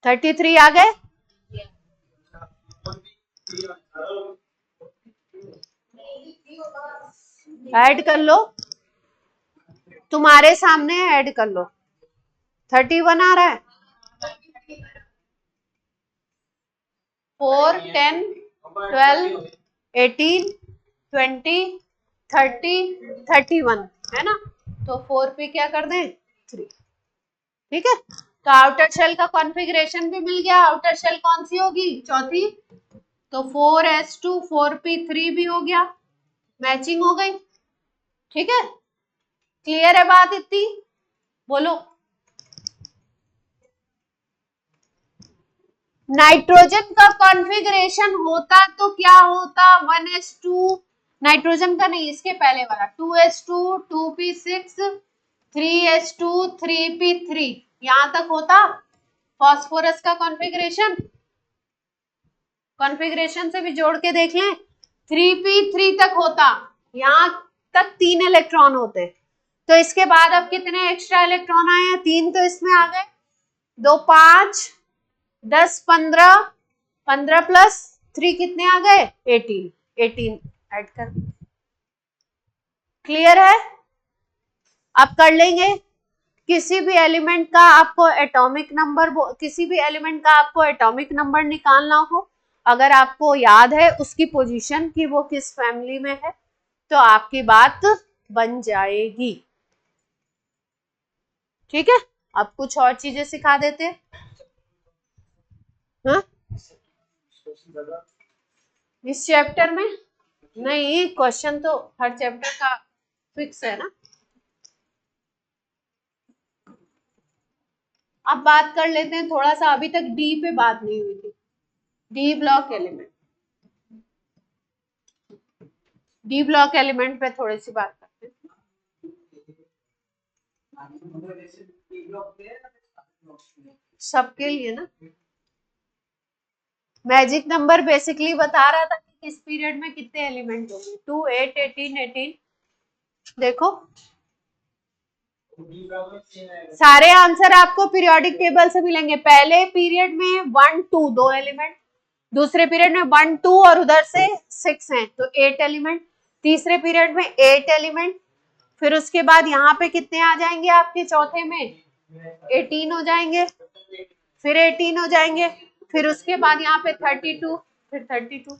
[SPEAKER 1] 33 आ गए, ऐड कर लो, तुम्हारे सामने ऐड कर लो, 31 आ रहा है, 4 10 12 18 20 31 है ना, तो 4p क्या कर दें 3, ठीक है। तो आउटर शेल का कॉन्फ़िगरेशन भी मिल गया, आउटर शेल कौन सी होगी चौथी, तो 4s2 4p3 भी हो गया, मैचिंग हो गई, ठीक है। क्लियर है बात इतनी, बोलो। नाइट्रोजन का कॉन्फ़िगरेशन होता तो क्या होता 1s2, नाइट्रोजन का नहीं इसके पहले वाला 2s2 2p6 3s2 3p3, यहां तक होता फास्फोरस का कॉन्फ़िगरेशन, कॉन्फ़िगरेशन से भी जोड़ के देख लें, 3p3 तक होता, यहां तक 3 इलेक्ट्रॉन होते, तो इसके बाद अब कितने एक्स्ट्रा इलेक्ट्रॉन आए हैं 3, तो इसमें आ गए 2 5 10 15 15 प्लस 3 कितने आ गए 18 ऐड कर, क्लियर है। अब कर लेंगे, किसी भी एलिमेंट का आपको एटॉमिक नंबर, किसी भी एलिमेंट का आपको एटॉमिक नंबर निकालना हो, अगर आपको याद है उसकी पोजीशन कि वो किस फैमिली में है, तो आपकी बात बन जाएगी, ठीक है। अब कुछ और चीजें सिखा देते हैं, हाँ? इस चैप्टर में नहीं, क्वेश्चन तो हर चैप्टर का फिक्स है ना। अब बात कर लेते हैं थोड़ा सा, अभी तक डी पे बात नहीं हुई थी, D block element, D block element पे थोड़ी सी बात करते हैं। सबके लिए ना, मैजिक नंबर बेसिकली बता रहा था कि किस पीरियड में कितने एलिमेंट होंगे, 2 8 18 18, देखो सारे आंसर आपको पीरियोडिक टेबल से मिलेंगे, पहले पीरियड में 1 2 2 एलिमेंट, दूसरे पीरियड में 1 2 और उधर से 6 हैं तो 8 एलिमेंट, तीसरे पीरियड में 8 एलिमेंट, फिर उसके बाद यहाँ पे कितने आ जाएंगे आपके चौथे में 18 हो जाएंगे, फिर 18 हो जाएंगे, फिर उसके बाद यहाँ पे 32, फिर 32,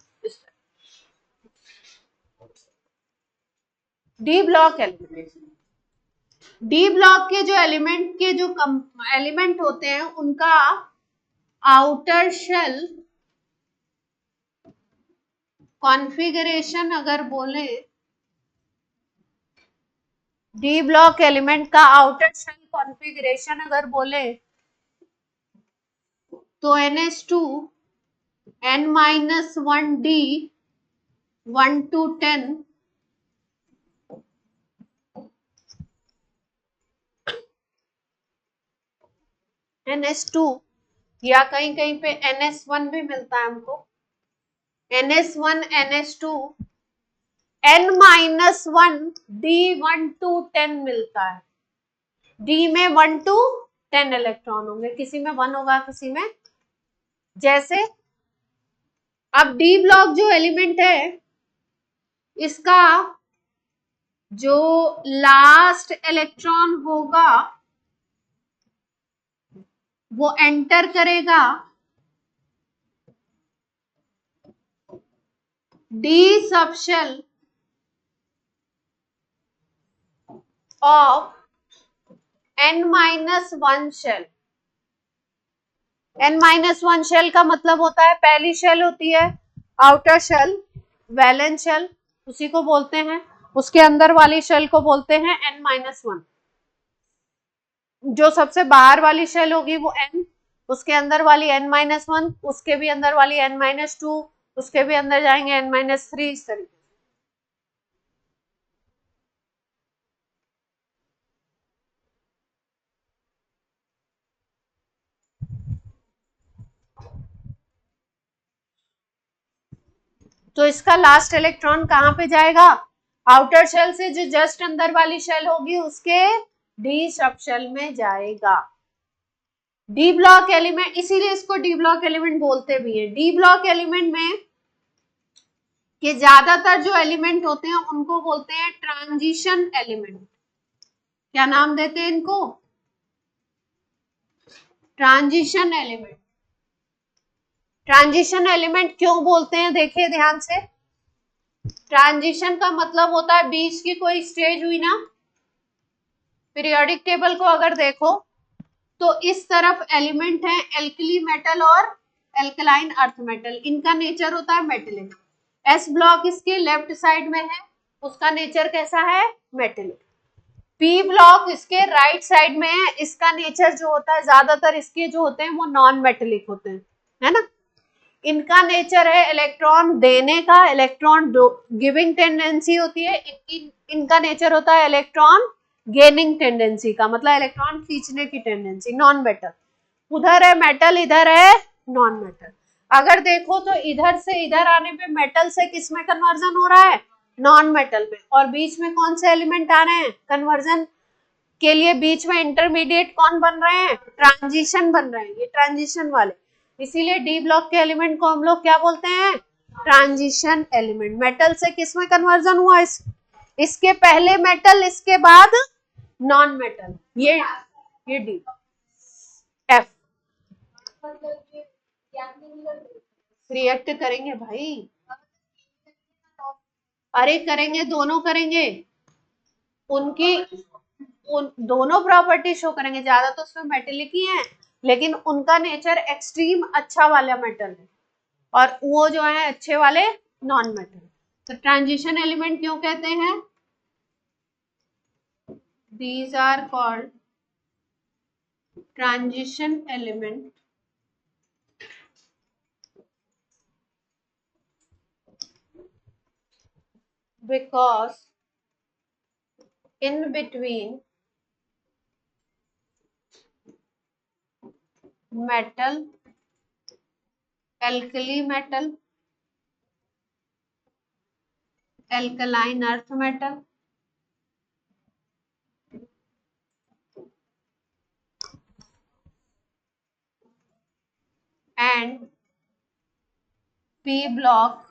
[SPEAKER 1] D block element, D block के जो एलिमेंट होते हैं उनका आउटर शेल कॉन्फ़िगरेशन अगर बोले, डी ब्लॉक एलिमेंट का आउटर शेल कॉन्फ़िगरेशन अगर बोले तो NS2 N-1D 1 to 10 NS2 या कहीं कहीं पे NS1 भी मिलता है हमको, NS1 NS2 N-1 D 1 to 10 मिलता है, D में 1 to 10 इलेक्ट्रॉन होंगे, किसी में 1 होगा किसी में, जैसे अब डी ब्लॉक जो एलिमेंट है इसका जो लास्ट इलेक्ट्रॉन होगा वो एंटर करेगा D subshell of N-1 shell, N-1 shell का मतलब होता है पहली शेल होती है आउटर शेल, वैलेंस शेल उसी को बोलते हैं, उसके अंदर वाली शेल को बोलते हैं N-1, जो सबसे बाहर वाली शेल होगी वो N, उसके अंदर वाली N-1, उसके भी अंदर वाली N-2, उसके भी अंदर जाएंगे N-3, इस तरीके। तो इसका लास्ट इलेक्ट्रॉन कहां पे जाएगा, आउटर शेल से जो जस्ट अंदर वाली शेल होगी उसके डी सब शेल में जाएगा। डी ब्लॉक एलिमेंट, इसीलिए इसको डी ब्लॉक एलिमेंट बोलते भी है। डी ब्लॉक एलिमेंट में कि ज्यादातर जो एलिमेंट होते हैं उनको बोलते हैं ट्रांजिशन एलिमेंट, क्या नाम देते हैं इनको, ट्रांजिशन एलिमेंट। ट्रांजिशन एलिमेंट क्यों बोलते हैं देखिए ध्यान से, ट्रांजिशन का मतलब होता है बीच की कोई स्टेज हुई ना। पीरियोडिक टेबल को अगर देखो तो इस तरफ एलिमेंट है एल्कली मेटल और एल्कलाइन अर्थ मेटल, इनका नेचर होता है मेटेलिक। एस ब्लॉक इसके लेफ्ट साइड में है, उसका नेचर कैसा है, मेटेलिक। पी ब्लॉक इसके राइट साइड में है, इसका नेचर जो होता है ज्यादातर इसके जो होते हैं वो नॉन मेटेलिक होते हैं, है ना। इनका नेचर है इलेक्ट्रॉन देने का, इलेक्ट्रॉन गिविंग टेंडेंसी होती है। इनका नेचर होता है इलेक्ट्रॉन गेनिंग टेंडेंसी का, मतलब इलेक्ट्रॉन खींचने की टेंडेंसी, नॉन मेटल। उधर है मेटल, इधर है नॉन मेटल। अगर देखो तो इधर से इधर आने पे मेटल से किस में कन्वर्जन हो रहा है, नॉन मेटल में। और बीच में कौन से एलिमेंट आ रहे हैं कन्वर्जन के लिए, बीच में इंटरमीडिएट कौन बन रहे हैं, ट्रांजिशन बन रहे हैं, ये ट्रांजिशन वाले। इसीलिए डी ब्लॉक के एलिमेंट को हम लोग क्या बोलते हैं, ट्रांजिशन एलिमेंट। मेटल से किस में कन्वर्जन हुआ, इसके पहले मेटल, इसके बाद नॉन मेटल, ये डी। एफ रिएक्ट करेंगे भाई, अरे करेंगे, दोनों करेंगे, उनकी दोनों प्रॉपर्टी शो करेंगे। ज्यादा तो उसमें मेटेलिक ही है, लेकिन उनका नेचर एक्सट्रीम अच्छा वाला मेटल है, और वो जो है अच्छे वाले नॉन मेटल। तो ट्रांजिशन एलिमेंट क्यों कहते हैं, these are called transition element because in between metal, alkali metal, alkaline earth metal and p block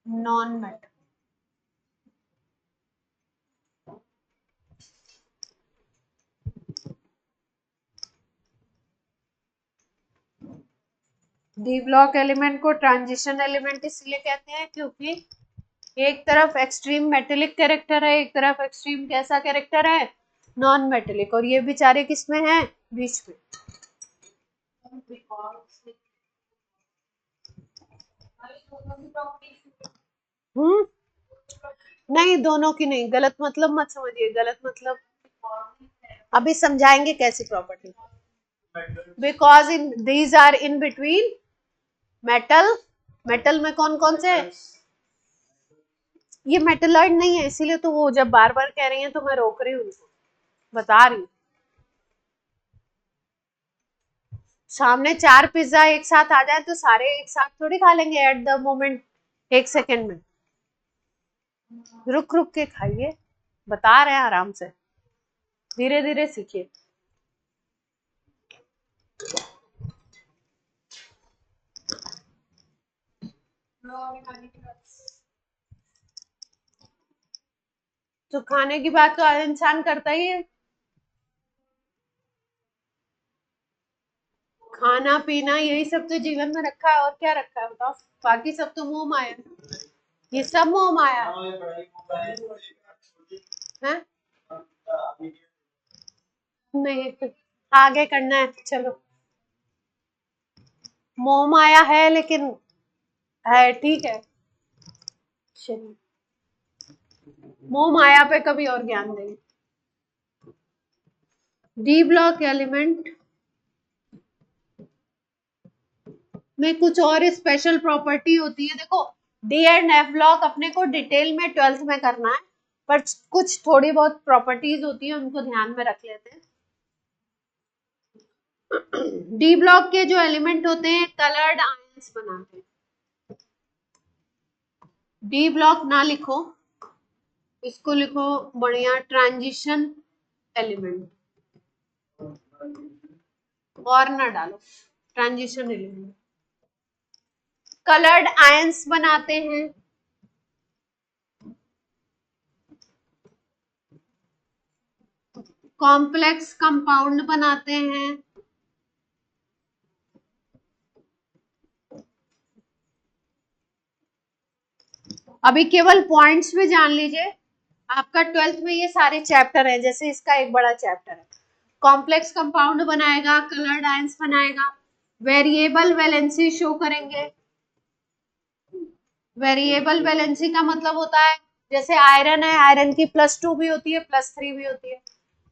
[SPEAKER 1] non metal। D block element को ट्रांजिशन एलिमेंट इसलिए कहते हैं क्योंकि एक तरफ एक्सट्रीम मेटेलिक कैरेक्टर है, एक तरफ एक्सट्रीम कैसा कैरेक्टर है, नॉन मेटेलिक, और ये बेचारे किसमें हैं, बीच में। नहीं, दोनों की नहीं, गलत मतलब मत समझिए, गलत मतलब अभी समझाएंगे कैसी property. Because in these are in between metal, metal में कौन कौन से, ये मेटलॉइड नहीं है, इसीलिए तो वो जब बार बार कह रही हैं तो मैं रोक रही हूँ उनको, बता रही हूँ। सामने 4 पिज्जा एक साथ आ जाए तो सारे एक साथ थोड़ी खा लेंगे एट द मोमेंट, एक सेकेंड में। रुक रुक के खाइए, बता रहे हैं आराम से, धीरे धीरे सीखिए। तो खाने की बात तो हर इंसान करता ही है, खाना पीना यही सब तो जीवन में रखा है, और क्या रखा है बताओ, बाकी सब तो मोह माया, ये सब मोह माया है। नहीं तो आगे करना है, चलो। मोह माया है लेकिन है, ठीक है, चलिए मोह माया पे कभी और ज्ञान देंगे। डी ब्लॉक एलिमेंट में कुछ और स्पेशल प्रॉपर्टी होती है, देखो डी एंड एफ ब्लॉक अपने को डिटेल में 12th में करना है, पर कुछ थोड़ी बहुत प्रॉपर्टीज होती है उनको ध्यान में रख लेते हैं। डी ब्लॉक के जो एलिमेंट होते हैं कलर्ड आयंस बनाते हैं। डी ब्लॉक ना लिखो, इसको लिखो बढ़िया ट्रांजिशन एलिमेंट, और ना डालो, ट्रांजिशन एलिमेंट कलर्ड आयंस बनाते हैं। कॉम्प्लेक्स कंपाउंड बनाते हैं, अभी केवल पॉइंट्स में जान लीजिए, आपका 12th में ये सारे चैप्टर हैं, जैसे इसका एक बड़ा चैप्टर है, कॉम्प्लेक्स कंपाउंड बनाएगा, कलर्ड आयंस बनाएगा, वेरिएबल वैलेंसी शो करेंगे। वेरिएबल वैलेंसी का मतलब होता है, जैसे आयरन है, आयरन की +2 भी होती है, +3 भी होती है,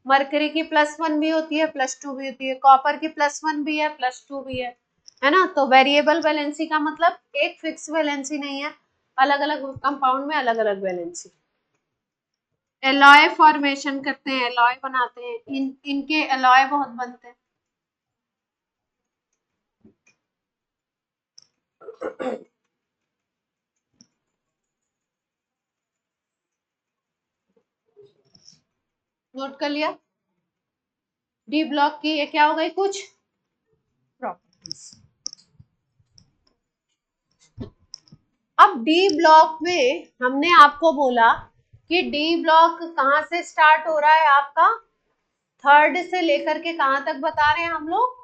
[SPEAKER 1] मरकरी की +1 भी होती है, +2 भी होती है, कॉपर की +1 भी है, +2 भी है ना। तो वेरिएबल वैलेंसी का मतलब एक फिक्स वैलेंसी नहीं है, अलग अलग कंपाउंड में अलग अलग वैलेंसी। एलॉय फॉर्मेशन करते हैं, एलॉय बनाते हैं, इनके एलॉय बहुत बनते हैं। नोट कर लिया। डी ब्लॉक की ये क्या हो गई, कुछ प्रॉपर्टीज। अब डी ब्लॉक में हमने आपको बोला कि डी ब्लॉक कहां से स्टार्ट हो रहा है आपका, 3rd से लेकर के कहां तक बता रहे हैं हम लोग,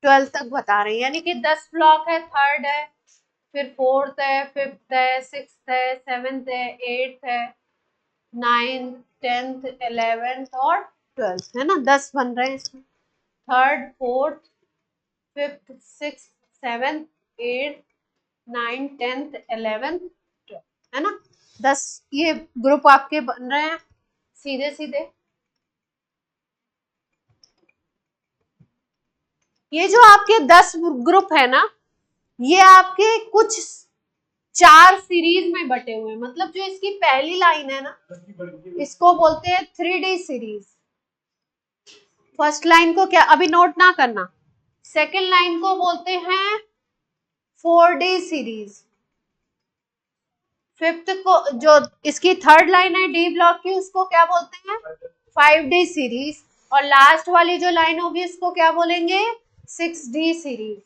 [SPEAKER 1] 12th तक बता रहे हैं। यानी कि 10 ब्लॉक है, 3rd है, फिर 4th है, 5th है, 6th है, 7th है, 8th है, 9th, 10th, 11th और 12th, है ना, 10 बन रहे हैं इसमें। 3rd, 4th, 5th, 6th, 7th, 8th, 9th, 10th, 11th, 12th, है ना, 10 ये ग्रुप आपके बन रहे हैं सीधे सीधे। ये जो आपके 10 ग्रुप है ना, ये आपके कुछ 4 सीरीज में बटे हुए हैं। मतलब जो इसकी पहली लाइन है ना, इसको बोलते हैं 3D सीरीज। फर्स्ट लाइन को क्या, अभी नोट ना करना, सेकेंड लाइन को बोलते हैं 4D सीरीज। फिफ्थ को, जो इसकी 3rd लाइन है डी ब्लॉक की, उसको क्या बोलते हैं, 5D सीरीज। और लास्ट वाली जो लाइन होगी उसको क्या बोलेंगे, 6D सीरीज।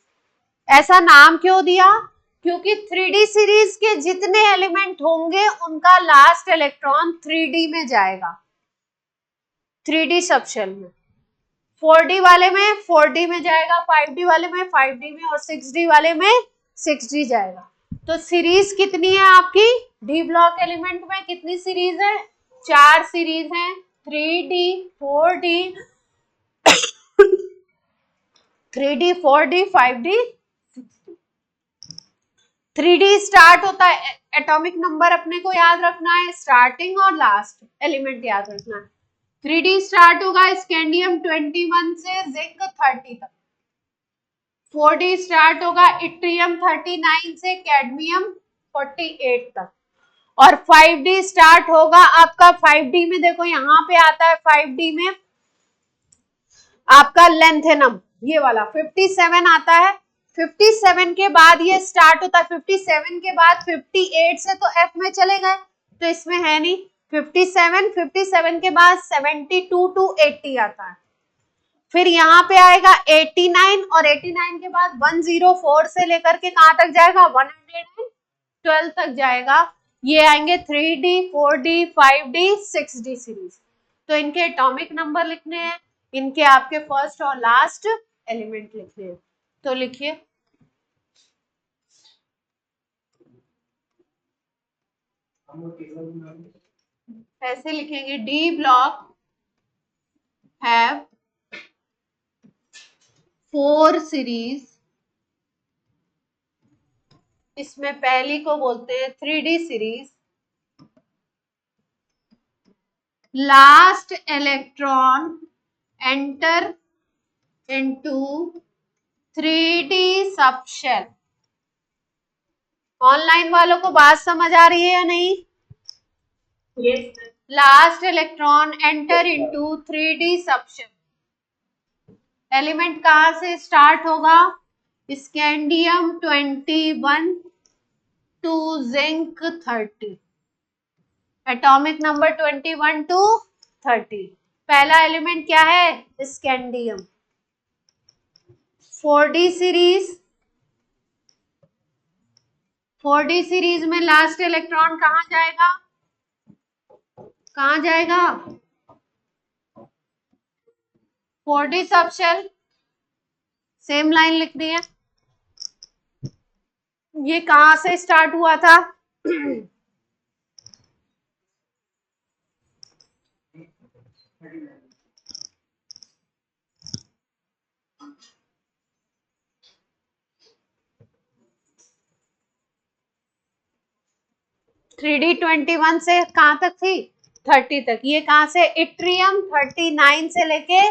[SPEAKER 1] ऐसा नाम क्यों दिया, क्योंकि 3D सीरीज के जितने एलिमेंट होंगे उनका लास्ट इलेक्ट्रॉन 3D में जाएगा, 3D सबशेल में। 4D वाले में 4D में जाएगा, 5D वाले में 5D में, और 6D वाले में 6D जाएगा। तो सीरीज कितनी है आपकी, डी ब्लॉक एलिमेंट में कितनी सीरीज है, 4 सीरीज है, 3D, 4D, 3D, 4D, 5D, 3D start होता है, एटॉमिक नंबर अपने को याद रखना है, स्टार्टिंग और लास्ट एलिमेंट याद रखना है। 3D स्टार्ट होगा स्कैंडियम 21 से जिंक 30 तक। 4D स्टार्ट होगा इट्रियम 39 से कैडमियम 48 तक। और 5D स्टार्ट होगा आपका, 5D में देखो यहाँ पे आता है, 5D में आपका लेंथेनम, ये वाला 57 आता है। 57 के बाद ये स्टार्ट होता है, 57 के बाद 58 से तो F में चले गए, तो इसमें है नहीं। 57 के बाद 72 टू 80 आता है। फिर यहाँ पे आएगा 89, और 89 के बाद 104 से लेकर के कहां तक जाएगा, 112 तक जाएगा। ये आएंगे 3D, 4D, 5D, 6D series. तो इनके एटॉमिक नंबर लिखने हैं, इनके आपके फर्स्ट और लास्ट एलिमेंट लिखने हैं। तो लिखिए, ऐसे लिखेंगे, डी ब्लॉक हैव 4 सीरीज। इसमें पहली को बोलते हैं 3D series. Last electron enter into 3D subshell. Online वालों को बात समझ आ रही है या नहीं? yes. Last electron enter into 3D subshell. Element कहां से स्टार्ट होगा, scandium 21 to zinc 30, atomic number 21 to 30। पहला एलिमेंट क्या है, scandium. 4D series, 4D series में लास्ट इलेक्ट्रॉन कहां जाएगा, कहां जाएगा, 4D सबशेल। सेम लाइन लिखनी है। ये कहां से स्टार्ट हुआ था 3D21 से कहां तक थी? 30 तक। ये कहां से? इट्रियम 39 से लेके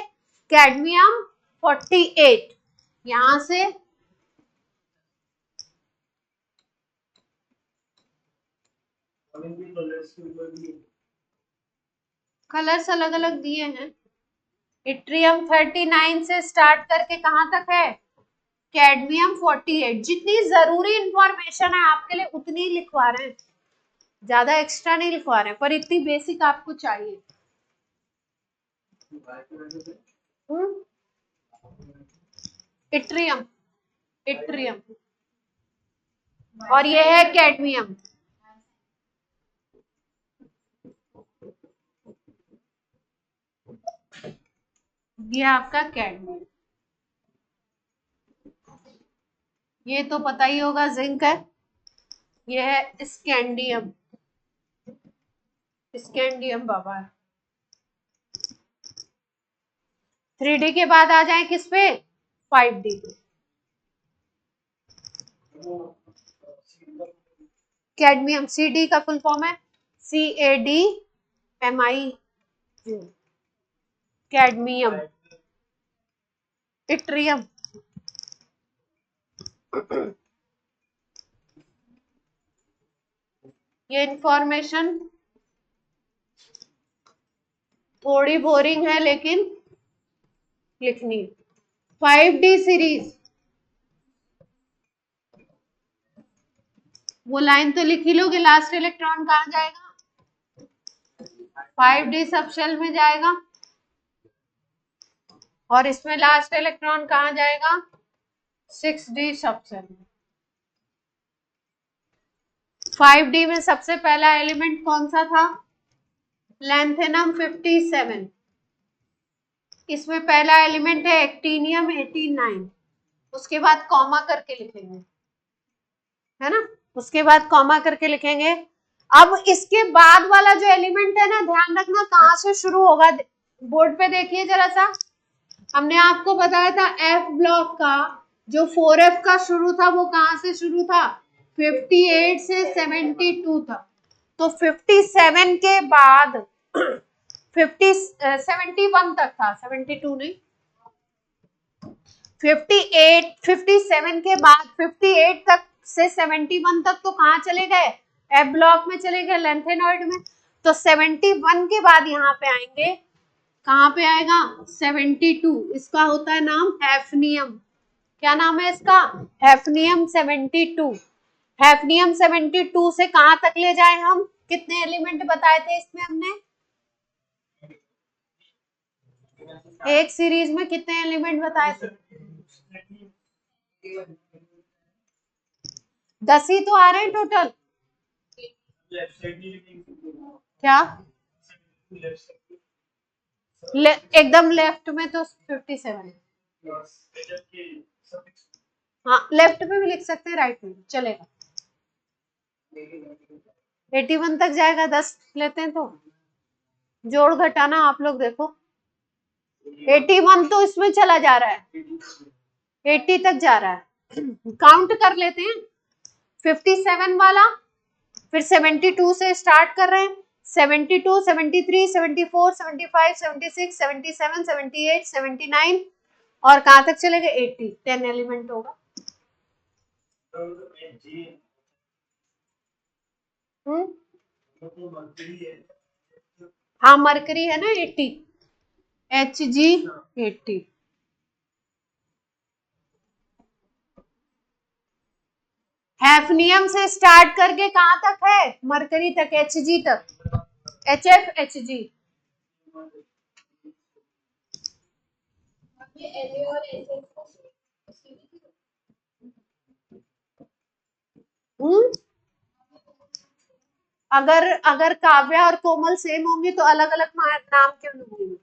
[SPEAKER 1] कैडमियम 48, यहां से कलर्स अलग अलग दिए हैं। इट्रियम 39 से स्टार्ट करके कहां तक है? कैडमियम 48। जितनी जरूरी इंफॉर्मेशन है आपके लिए उतनी ही लिखवा रहे हैं, ज्यादा एक्स्ट्रा नहीं लिखवा रहे हैं, पर इतनी बेसिक आपको चाहिए। इट्रियम, इट्रियम, और ये है कैडमियम। ये आपका कैडमियम, ये तो पता ही होगा जिंक है। ये है स्कैंडियम, स्कैंडियम बाबा। 3D के बाद आ जाए किस पे? 5D पे। कैडमियम, CD का फुल फॉर्म है CADMI, कैडमियम। इट्रियम, ये इंफॉर्मेशन थोड़ी बोरिंग है लेकिन लिखनी। 5D सीरीज, वो लाइन तो लिख ही लोगे, लास्ट इलेक्ट्रॉन कहाँ जाएगा? 5D सब शेल में जाएगा, और इसमें लास्ट इलेक्ट्रॉन कहाँ जाएगा? 6D सब शेल में। 5D में सबसे पहला एलिमेंट कौन सा था? लैंथेनम 57। इसमें पहला एलिमेंट है एक्टिनियम 89। उसके बाद कॉमा करके लिखेंगे, है ना, उसके बाद कॉमा करके लिखेंगे। अब इसके बाद वाला जो एलिमेंट है ना, ध्यान रखना कहां से शुरू होगा। बोर्ड पे देखिए जरा सा, हमने आपको बताया था F ब्लॉक का जो 4F का शुरू था वो कहां से शुरू था? 58 से 72 था। तो 57 के बाद 71 तक था, 72 नहीं, 57 के बाद 58 तक से 71 तक तो कहाँ चले गए? F ब्लॉक में चले गए, लेंथेनॉइड में। तो 71 के बाद यहाँ पे आएंगे, कहाँ पे आएगा? 72। इसका होता है नाम हैफनियम। क्या नाम है इसका? हैफनियम 72। हैफनियम 72 से कहाँ तक ले जाए हम? कितने एलिमेंट बताए थे इसमें हमने? एक सीरीज में कितने एलिमेंट बताए थे? 10 ही तो आ रहे हैं टोटल। क्या? एकदम लेफ्ट में तो 57 है। हाँ, लेफ्ट में भी लिख सकते हैं, राइट में चलेगा। 81 तक जाएगा, 10 लेते हैं तो जोड़ घटाना आप लोग देखो। 81 तो इसमें चला जा रहा है, 80 तक जा रहा है। काउंट कर लेते हैं। 57 वाला, फिर 72 से स्टार्ट कर रहे हैं। 72, 73, 74, 75, 76, 77, 78, 79, और कहां तक चलेगा? 80। 10 एलिमेंट होगा। हाँ, मरकरी है ना 80, Hg 80। हैफनियम से स्टार्ट करके कहां तक है? मरकरी तक, Hg तक, HF Hg। अगर अगर काव्या और कोमल सेम होंगी तो अलग अलग नाम क्यों होंगे?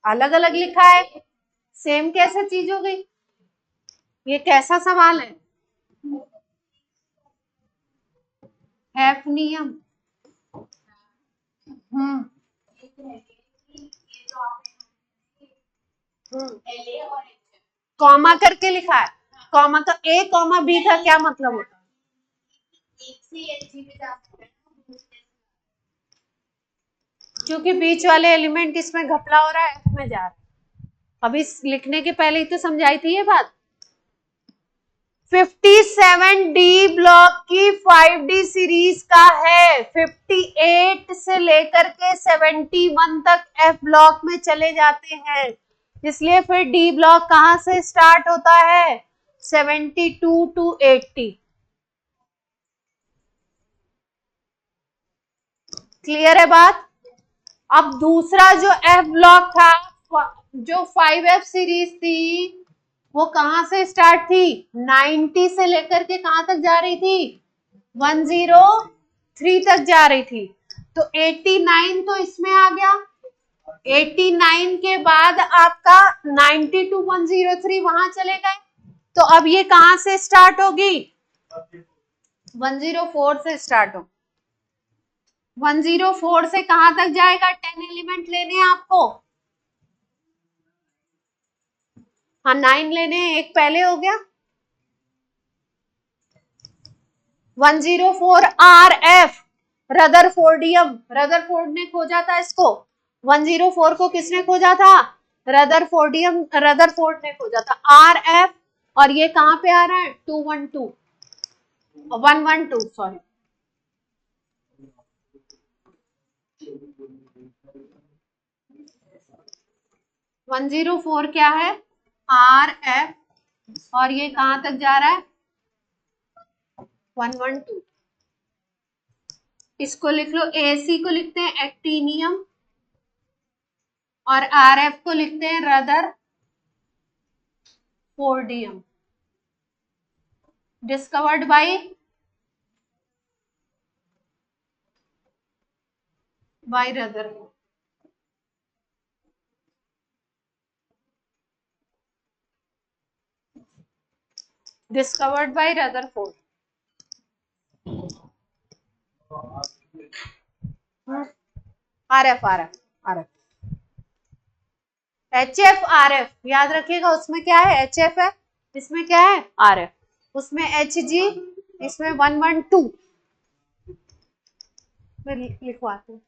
[SPEAKER 1] अलग अलग लिखा है, सेम कैसे चीज हो गई? ये कैसा सवाल है? हैफनियम, कॉमा करके लिखा है। कॉमा का A कॉमा B का क्या मतलब होता है? क्योंकि बीच वाले एलिमेंट इसमें घपला हो रहा है, एफ में जा रहा है। अभी लिखने के पहले ही तो समझाई थी ये बात। 57D ब्लॉक की 5D सीरीज का है। 58 से लेकर के 71 तक F ब्लॉक में चले जाते हैं, इसलिए फिर D ब्लॉक कहां से स्टार्ट होता है? 72 to 80। क्लियर है बात? अब दूसरा जो F ब्लॉक था, जो 5F सीरीज थी, वो कहां से स्टार्ट थी? 90 से लेकर के कहां तक जा रही थी? 103 तक जा रही थी। तो 89 तो इसमें आ गया। 89 के बाद आपका 90 to 103 वहां चले गए। तो अब ये कहां से स्टार्ट होगी? 104 से स्टार्ट हो। 104 से कहां तक जाएगा? 10 एलिमेंट लेने हैं आपको। हाँ 9 लेने हैं, एक पहले हो गया। 104 RF रदरफोर्डियम, रदरफोर्ड ने खोजा था इसको। 104 को किसने खोजा था? रदरफोर्ड ने खोजा था। RF, और ये कहां पे आ रहा है? 112 सॉरी। 104 क्या है? RF, और ये कहां तक जा रहा है? 112। इसको लिख लो, AC को लिखते हैं एक्टीनियम और RF को लिखते हैं rutherfordium. Discovered by Rutherford. Discovered by Rutherford. RF HF RF याद रखिएगा, उसमें क्या है? HF है, इसमें क्या है? RF। उसमें HG, इसमें 112। मैं लिखवाती हूँ।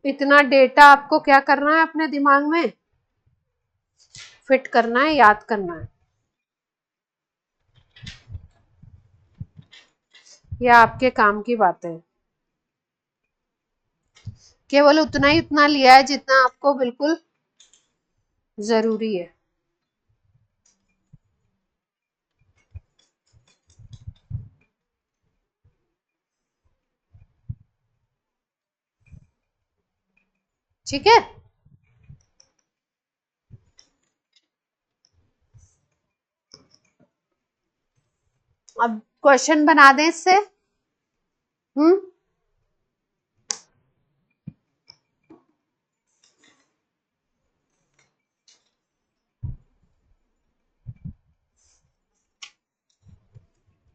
[SPEAKER 1] इतना डेटा आपको क्या करना है? अपने दिमाग में फिट करना है, याद करना है। यह आपके काम की बात है। केवल उतना लिया है जितना आपको बिल्कुल जरूरी है। ठीक है। अब क्वेश्चन बना दें इससे।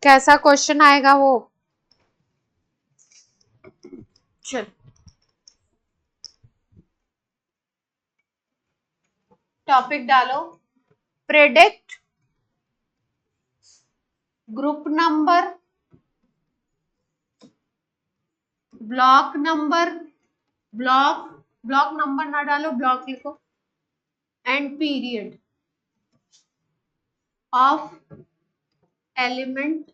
[SPEAKER 1] कैसा क्वेश्चन आएगा वो? चल टॉपिक डालो, predict group number, block number, block number ना डालो, ब्लॉक लिखो, and period of element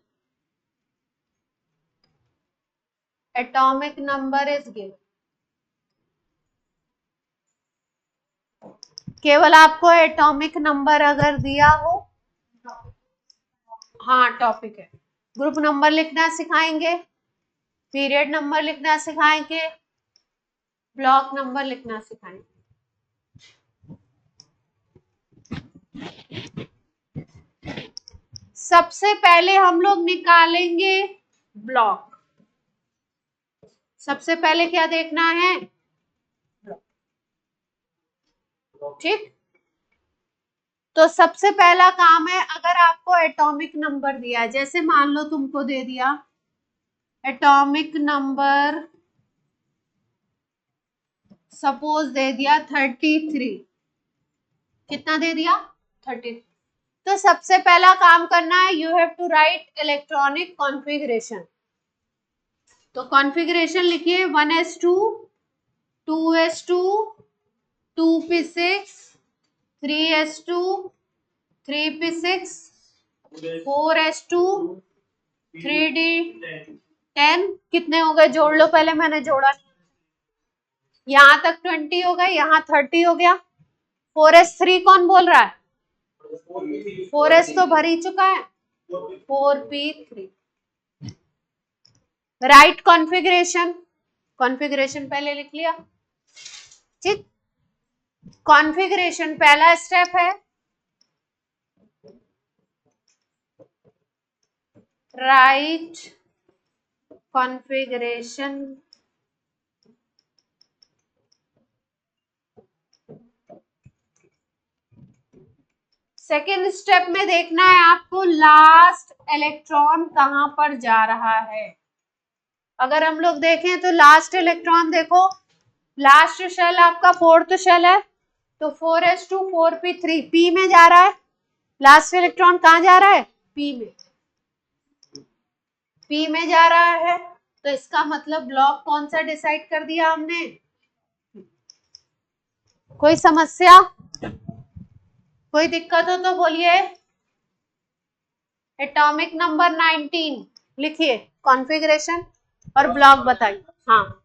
[SPEAKER 1] atomic number is given. केवल आपको एटॉमिक नंबर अगर दिया हो, हाँ टॉपिक है, ग्रुप नंबर लिखना सिखाएंगे, पीरियड नंबर लिखना सिखाएंगे, ब्लॉक नंबर लिखना सिखाएंगे। सबसे पहले हम लोग निकालेंगे ब्लॉक। सबसे पहले क्या देखना है? ठीक। तो सबसे पहला काम है, अगर आपको एटॉमिक नंबर दिया, जैसे मान लो तुमको दे दिया एटॉमिक नंबर, सपोज दे दिया 33। कितना दे दिया? 13। तो सबसे पहला काम करना है, you have to write electronic configuration. तो कॉन्फ़िगरेशन लिखिए 1s2, 2s2, 2p6, 3s2, 3p6, 4s2, 3d10। कितने हो गए? जोड़ लो पहले, मैंने जोड़ा। यहां तक 20 हो गए, यहां 30 हो गया। 4s3 कौन बोल रहा है? 4s तो भर ही चुका है। 4p3। Right configuration. कॉन्फ़िगरेशन पहले लिख लिया, ठीक। कॉन्फ़िगरेशन पहला स्टेप है राइट कॉन्फ़िगरेशन। सेकेंड स्टेप में देखना है आपको लास्ट इलेक्ट्रॉन कहां पर जा रहा है। अगर हम लोग देखें तो लास्ट इलेक्ट्रॉन देखो, लास्ट शेल आपका फोर्थ शेल है, तो 4s2 4p3 p में जा रहा है। लास्ट इलेक्ट्रॉन कहां जा रहा है? p में। p में जा रहा है, तो इसका मतलब ब्लॉक कौन सा डिसाइड कर दिया हमने? कोई समस्या, कोई दिक्कत हो तो बोलिए। एटॉमिक नंबर 19 लिखिए, कॉन्फ़िगरेशन और ब्लॉक बताइए। हाँ,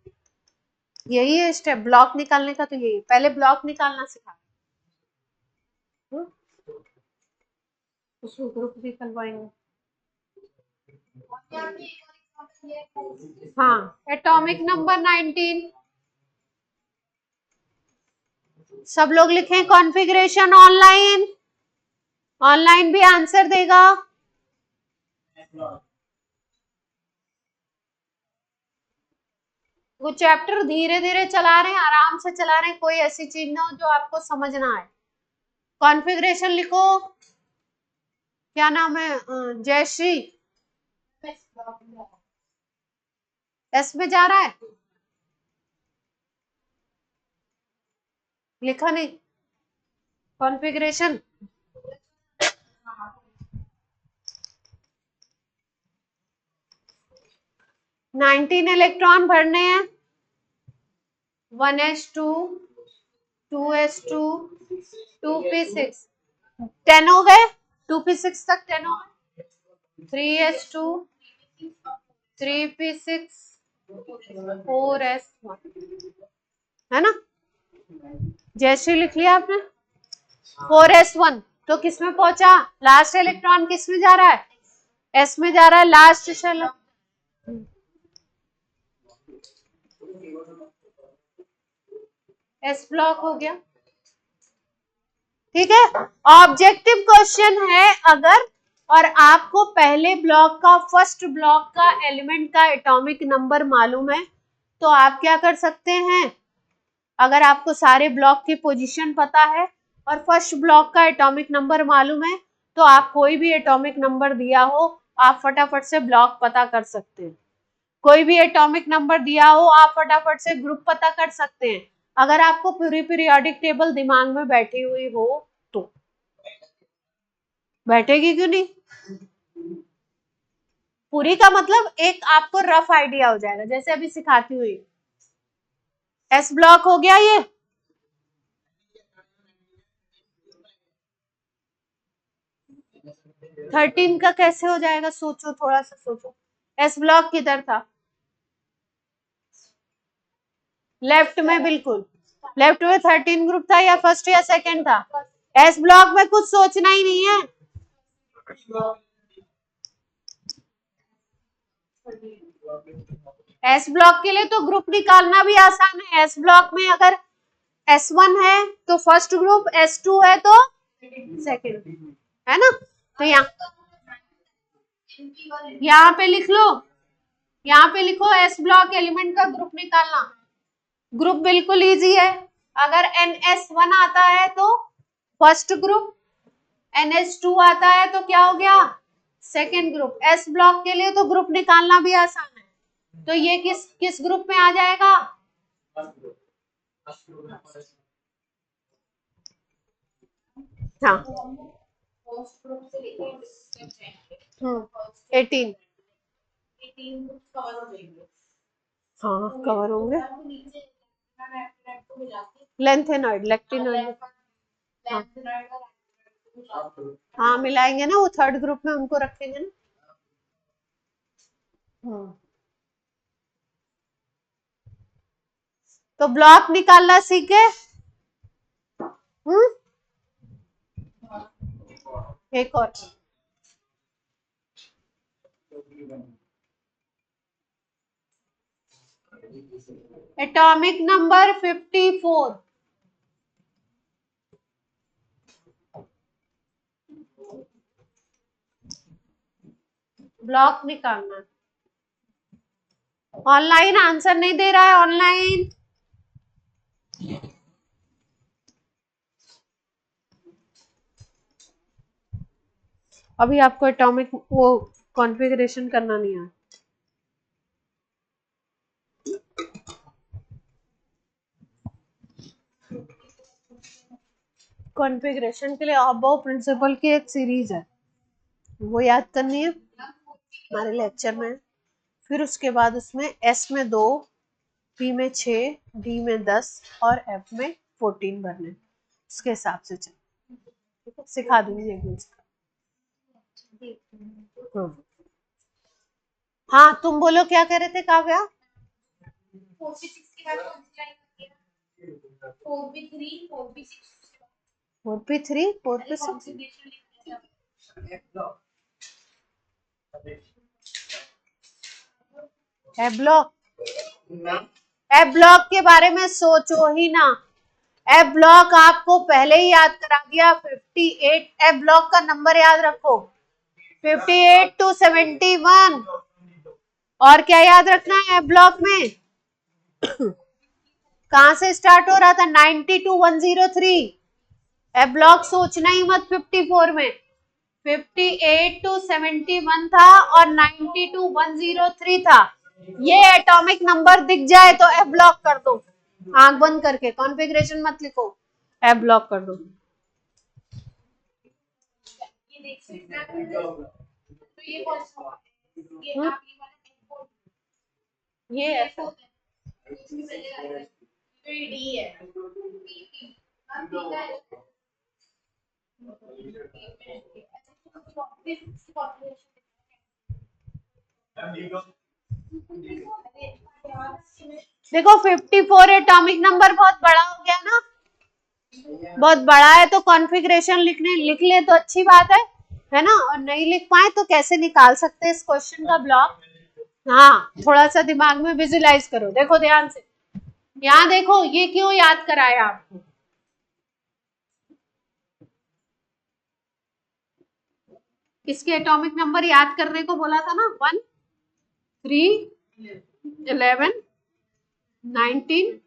[SPEAKER 1] यही है स्टेप, ब्लॉक निकालने का। तो यही पहले ब्लॉक निकालना सिखा, उसमें ग्रुप भी करवाएंगे। हाँ, एटॉमिक नंबर 19। सब लोग लिखें कॉन्फ़िगरेशन ऑनलाइन। ऑनलाइन भी आंसर देगा। वो चैप्टर धीरे धीरे चला रहे हैं, आराम से चला रहे हैं, कोई ऐसी चीज ना हो जो आपको समझ ना आए। कॉन्फ़िगरेशन लिखो। क्या नाम है? जयश्री। एस में जा रहा है, लिखा नहीं कॉन्फ़िगरेशन। नाइनटीन इलेक्ट्रॉन भरने हैं। 1s2, 2s2, 2p6, 10 हो गए। 2p6 तक 10 हो गए। 3s2, 3p6, 4s1, है ना? जैसे लिख लिया आपने 4s1। तो किसमें पहुंचा? लास्ट इलेक्ट्रॉन किस में जा रहा है? एस में जा रहा है, लास्ट शेल। एस ब्लॉक हो गया, ठीक है। ऑब्जेक्टिव क्वेश्चन है अगर, और आपको पहले ब्लॉक का, फर्स्ट ब्लॉक का एलिमेंट का एटॉमिक नंबर मालूम है, तो आप क्या कर सकते हैं? अगर आपको सारे ब्लॉक की पोजीशन पता है और फर्स्ट ब्लॉक का एटॉमिक नंबर मालूम है, तो आप कोई भी एटॉमिक नंबर दिया हो, आप फटाफट से ब्लॉक पता कर सकते हैं। कोई भी एटॉमिक नंबर दिया हो, आप फटाफट से ग्रुप पता कर सकते हैं, अगर आपको पूरी पीरियोडिक टेबल दिमाग में बैठी हुई हो तो। बैठेगी क्यों नहीं? पूरी का मतलब एक आपको रफ आइडिया हो जाएगा, जैसे अभी सिखाती हुई। एस ब्लॉक हो गया ये। थर्टीन का कैसे हो जाएगा? सोचो, थोड़ा सा सोचो। एस ब्लॉक किधर था? लेफ्ट में, बिल्कुल लेफ्ट में 13 ग्रुप था, या फर्स्ट या सेकंड था? एस ब्लॉक में कुछ सोचना ही नहीं है। एस ब्लॉक के लिए तो ग्रुप निकालना भी आसान है। एस ब्लॉक में अगर S1 है तो फर्स्ट ग्रुप, S2 है तो सेकंड, है ना? तो यहाँ पे लिख लो, यहाँ पे लिखो एस ब्लॉक एलिमेंट का ग्रुप निकालना। ग्रुप बिल्कुल इजी है। अगर NS1 आता है तो फर्स्ट ग्रुप, NH2 आता है तो क्या हो गया? Second group. एस ब्लॉक के लिए तो ग्रुप निकालना भी आसान है। तो ये किस किस ग्रुप में आ जाएगा? हाँ 18 हाँ कवर होंगे, लेंथेनॉइड लेक्टिनॉइड हाँ मिलाएंगे ना, वो थर्ड ग्रुप में उनको रखेंगे ना। तो ब्लॉक निकालना सीखे। एक और एटॉमिक नंबर 54, ब्लॉक निकालना। ऑनलाइन आंसर नहीं दे रहा है, ऑनलाइन अभी आपको एटॉमिक वो कॉन्फ़िगरेशन करना नहीं है। कॉन्फ़िगरेशन के लिए अबव प्रिंसिपल की एक सीरीज है, वो याद करनी है, हमारे लेक्चर में। फिर उसके बाद उसमें एस में 2, पी में 6, डी में 10 और एफ में 14 भरने, उसके हिसाब से चल सिखा दूंगी एक दिन। हाँ तुम बोलो क्या कह रहे थे काव्या? 4p3 4p6 ए ब्लॉक के बारे में सोचो ही ना। ए ब्लॉक आपको पहले ही याद करा दिया 58। ए ब्लॉक का नंबर याद रखो 58 to 71। और क्या याद रखना है ए ब्लॉक में? कहां से स्टार्ट हो रहा था? 90 to 103। ए ब्लॉक सोचना ही मत 54 में। 58 to 71 था और 90 to 103 था। ये एटॉमिक नंबर दिख जाए तो एफ ब्लॉक कर दो, आंख बंद करके, कॉन्फ़िगरेशन मत लिखो, एफ ब्लॉक कर दो। ये देखो 54 एटॉमिक नंबर बहुत बड़ा हो गया ना, बहुत बड़ा है, तो कॉन्फ़िगरेशन लिख ले तो अच्छी बात है ना। और नहीं लिख पाए तो कैसे निकाल सकते हैं इस क्वेश्चन का ब्लॉक? हाँ थोड़ा सा दिमाग में विजुलाइज करो। देखो ध्यान से, यहाँ देखो ये क्यों याद कराया आपको? इसके एटॉमिक नंबर याद करने को बोला था ना, 1, 3, 11, 19,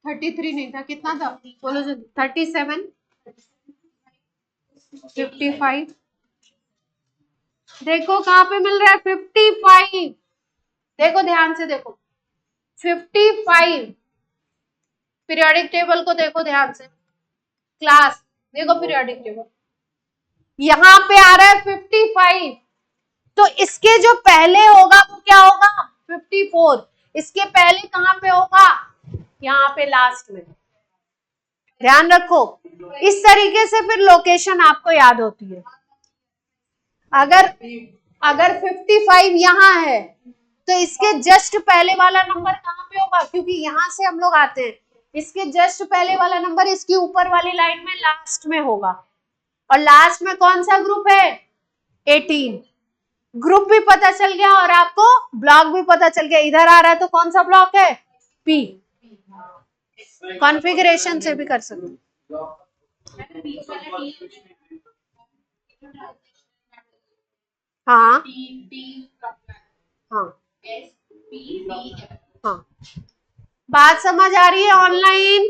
[SPEAKER 1] 33 नहीं था, कितना था बोलो जल्दी? 37, 55। देखो कहां पे मिल रहा है 55। देखो ध्यान से देखो 55। पीरियोडिक टेबल को देखो ध्यान से, क्लास देखो पीरियोडिक टेबल, यहाँ पे आ रहा है 55। तो इसके जो पहले होगा वो क्या होगा? 54। इसके पहले कहां पे होगा? यहाँ पे लास्ट में। ध्यान रखो, इस तरीके से फिर लोकेशन आपको याद होती है। अगर 55 यहाँ है तो इसके जस्ट पहले वाला नंबर कहाँ पे होगा? क्योंकि यहां से हम लोग आते हैं, इसके जस्ट पहले वाला नंबर इसकी ऊपर वाली लाइन में लास्ट में होगा। और लास्ट में कौन सा ग्रुप है? 18। ग्रुप भी पता चल गया और आपको ब्लॉक भी पता चल गया। इधर आ रहा है तो कौन सा ब्लॉक है? पी। कॉन्फ़िगरेशन से भी कर सकते। हाँ हाँ हाँ, बात समझ आ रही है ऑनलाइन?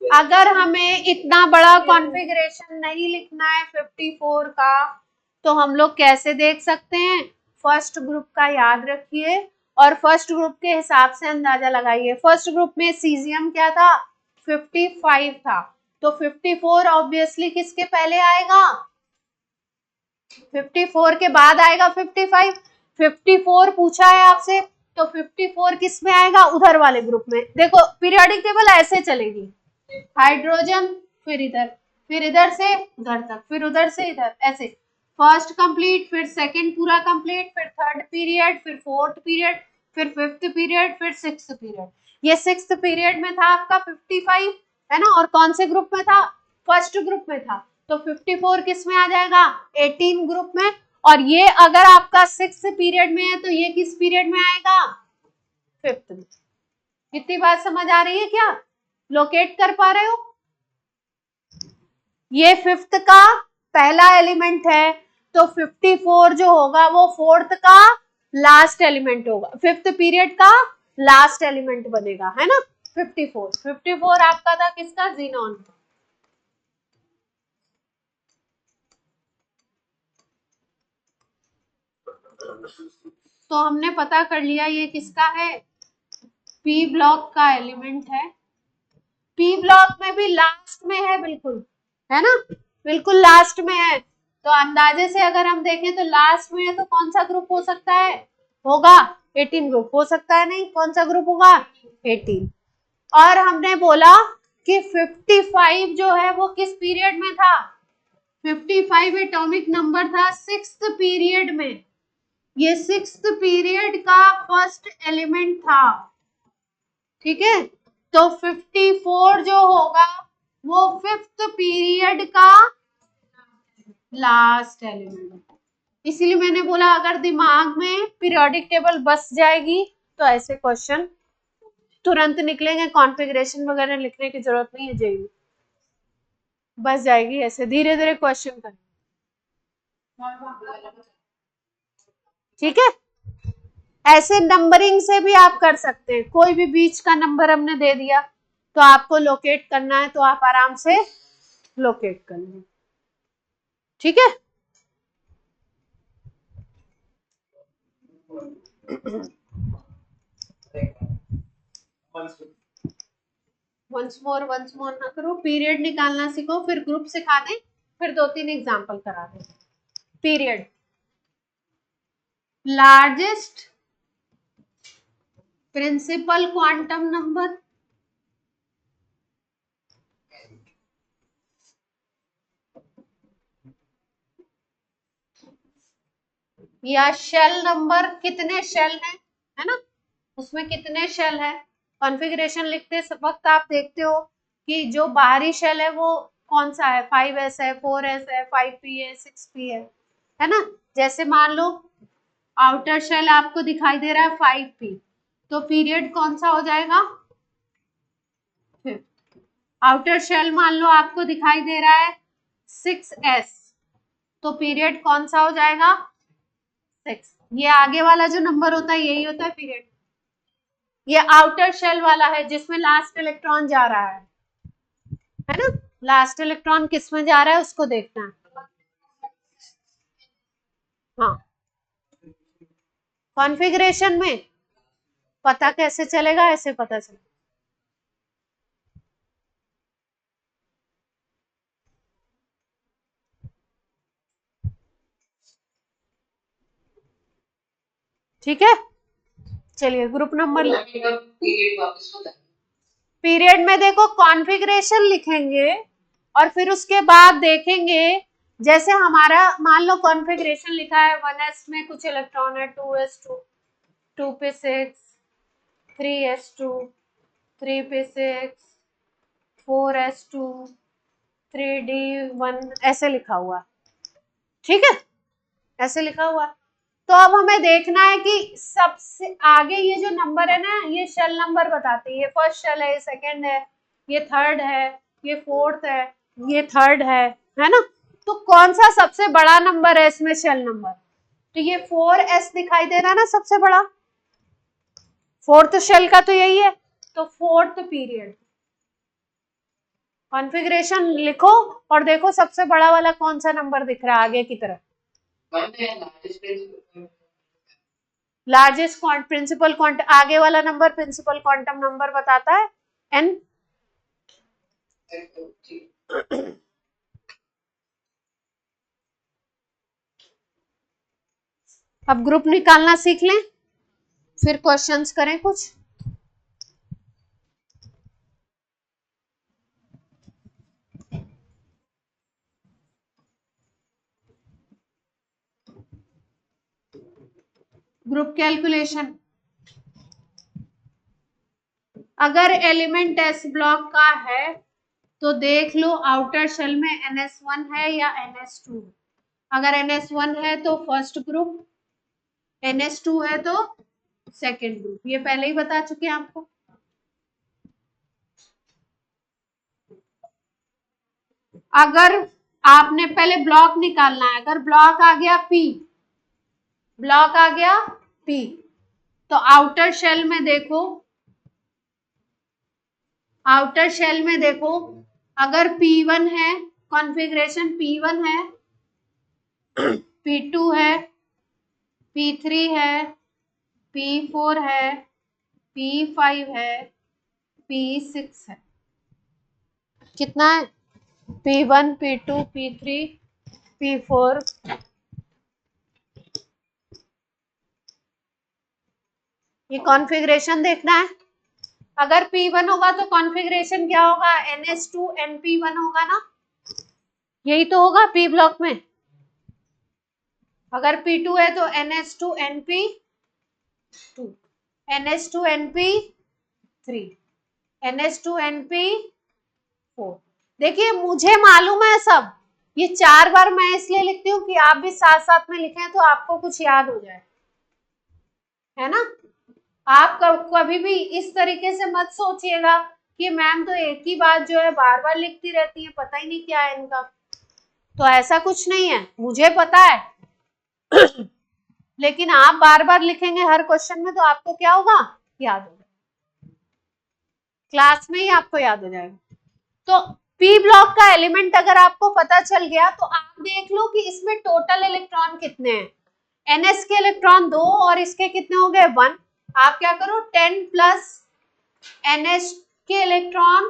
[SPEAKER 1] अगर हमें इतना बड़ा कॉन्फ़िगरेशन नहीं लिखना है 54 का, तो हम लोग कैसे देख सकते हैं? फर्स्ट ग्रुप का याद रखिए और फर्स्ट ग्रुप के हिसाब से अंदाजा लगाइए। फर्स्ट ग्रुप में सीजियम क्या था? 55 था, तो 54 ऑब्वियसली किसके पहले आएगा? 54 के बाद आएगा 55। 54 पूछा है आपसे, तो 54 किस में आएगा? उधर वाले ग्रुप में। देखो पीरियोडिक टेबल ऐसे चलेगी, हाइड्रोजन, फिर इधर से उधर तक, फिर उधर से इधर, ऐसे फर्स्ट कंप्लीट, फिर सेकंड पूरा कंप्लीट, फिर थर्ड पीरियड, फिर फोर्थ पीरियड, फिर फिफ्थ पीरियड, फिर सिक्स्थ पीरियड। ये सिक्स्थ पीरियड में था आपका 55, है ना, और कौन से ग्रुप में था? फर्स्ट ग्रुप में था, तो 54 किस में आ जाएगा? 18 ग्रुप में। और ये अगर आपका सिक्स्थ पीरियड में है तो ये किस पीरियड में आएगा? फिफ्थ में। कितनी बात समझ आ रही है क्या? लोकेट कर पा रहे हो? ये फिफ्थ का पहला एलिमेंट है, तो 54 जो होगा वो फोर्थ का लास्ट एलिमेंट होगा, फिफ्थ पीरियड का लास्ट एलिमेंट बनेगा, है ना। 54 आपका था किसका? ज़ीनॉन का। तो हमने पता कर लिया ये किसका है? पी ब्लॉक का एलिमेंट है। पी ब्लॉक में भी लास्ट में है, बिल्कुल, है ना, बिल्कुल लास्ट में है। तो अंदाजे से अगर हम देखें तो लास्ट में है, तो कौन सा ग्रुप हो सकता है? होगा 18 ग्रुप हो सकता है। नहीं, कौन सा ग्रुप होगा? 18। और हमने बोला कि 55 जो है वो किस पीरियड में था? 55 एटॉमिक नंबर था सिक्स्थ पीरियड में। ये सिक्स्थ पीरियड का फर्स्ट एलिमेंट था, ठीक है। तो 54 जो होगा वो फिफ्थ पीरियड का लास्ट एलिमेंट। इसीलिए मैंने बोला अगर दिमाग में पीरियोडिक टेबल बस जाएगी तो ऐसे क्वेश्चन तुरंत निकलेंगे, कॉन्फ़िगरेशन वगैरह लिखने की जरूरत नहीं है, जेई में बस जाएगी, ऐसे धीरे धीरे क्वेश्चन करेंगे, ठीक है। ऐसे नंबरिंग से भी आप कर सकते हैं, कोई भी बीच का नंबर हमने दे दिया तो आपको लोकेट करना है तो आप आराम से लोकेट कर लें, ठीक है। वंस मोर ना करो, पीरियड निकालना सीखो, फिर ग्रुप सिखा दें, फिर 2-3 एग्जांपल करा दें। Period, largest principal quantum number, या शेल नंबर, कितने शेल है ना, उसमें कितने शेल है। कॉन्फ़िगरेशन लिखते वक्त आप देखते हो कि जो बाहरी शेल है वो कौन सा है? 5s है, 4s है, 5p है, 6p है ना। जैसे मान लो आउटर शेल आपको दिखाई दे रहा है 5p, तो पीरियड कौन सा हो जाएगा? आउटर शेल मान लो आपको दिखाई दे रहा है 6s, तो पीरियड कौन सा हो जाएगा? 6। ये आगे वाला जो नंबर होता है यही होता है पीरियड। ये आउटर शेल वाला है जिसमें लास्ट इलेक्ट्रॉन जा रहा है ना। लास्ट इलेक्ट्रॉन किस में जा रहा है उसको देखना है। हाँ, कॉन्फ़िगरेशन में पता कैसे चलेगा? ऐसे पता चलेगा, ठीक है। चलिए ग्रुप नंबर, पीरियड में देखो कॉन्फ़िगरेशन लिखेंगे और फिर उसके बाद देखेंगे, जैसे हमारा मान लो कॉन्फ़िगरेशन लिखा है 1s में कुछ इलेक्ट्रॉन है, 2s2, 2p6, 3s2, 3p6, 4s2, 3d1, ऐसे लिखा हुआ, ठीक है, ऐसे लिखा हुआ। तो अब हमें देखना है कि सबसे आगे ये जो नंबर है ना, ये शेल नंबर बताते हैं। ये फर्स्ट शेल है, ये सेकंड है, ये थर्ड है, ये फोर्थ है, ये थर्ड है ना। तो कौन सा सबसे बड़ा नंबर है इसमें शेल नंबर? तो ये 4s दिखाई दे रहा है ना सबसे बड़ा, फोर्थ शेल का तो यही है। तो फोर्थ पीरियड कॉन्फ़िगरेशन लिखो और देखो सबसे बड़ा वाला कौन सा नंबर दिख रहा है आगे की तरफ। लार्जेस्ट प्रिंसिपल क्वांटम, आगे वाला नंबर प्रिंसिपल क्वांटम नंबर बताता है n, अब ग्रुप निकालना सीख लें, फिर क्वेश्चंस करें कुछ। ग्रुप कैलकुलेशन, अगर एलिमेंट एस ब्लॉक का है तो देख लो आउटर शेल में NS1 है या NS2। अगर NS1 है तो फर्स्ट ग्रुप, NS2 है तो सेकेंड ग्रुप। ये पहले ही बता चुके हैं आपको। अगर आपने पहले ब्लॉक निकालना है, अगर ब्लॉक आ गया P, ब्लॉक आ गया P, तो आउटर शेल में देखो, आउटर शेल में देखो अगर P1 है, कॉन्फ़िगरेशन P1 है, P2 है, P3 है, P4 है, P5 है, P6 है। कितना है? P1, P2, P3, P4, ये कॉन्फ़िगरेशन देखना है। अगर P1 होगा तो कॉन्फ़िगरेशन क्या होगा? NS2 NP1 होगा ना, यही तो होगा P ब्लॉक में। अगर P2 है तो NS2 NP2, NS2 NP3, NS2 NP4। देखिए मुझे मालूम है सब, ये 4 बार मैं इसलिए लिखती हूँ कि आप भी साथ साथ में लिखें तो आपको कुछ याद हो जाए, है ना। आप कभी भी इस तरीके से मत सोचिएगा कि मैम तो एक ही बात जो है बार बार लिखती रहती है, पता ही नहीं क्या है इनका। तो ऐसा कुछ नहीं है, मुझे पता है लेकिन आप बार बार लिखेंगे हर क्वेश्चन में तो आपको क्या होगा? याद हो जाएगा, क्लास में ही आपको याद हो जाएगा। तो पी ब्लॉक का एलिमेंट अगर आपको पता चल गया तो आप देख लो कि इसमें टोटल इलेक्ट्रॉन कितने हैं। NS के इलेक्ट्रॉन 2 और इसके कितने हो गए? 1। आप क्या करो, 10 प्लस NS के इलेक्ट्रॉन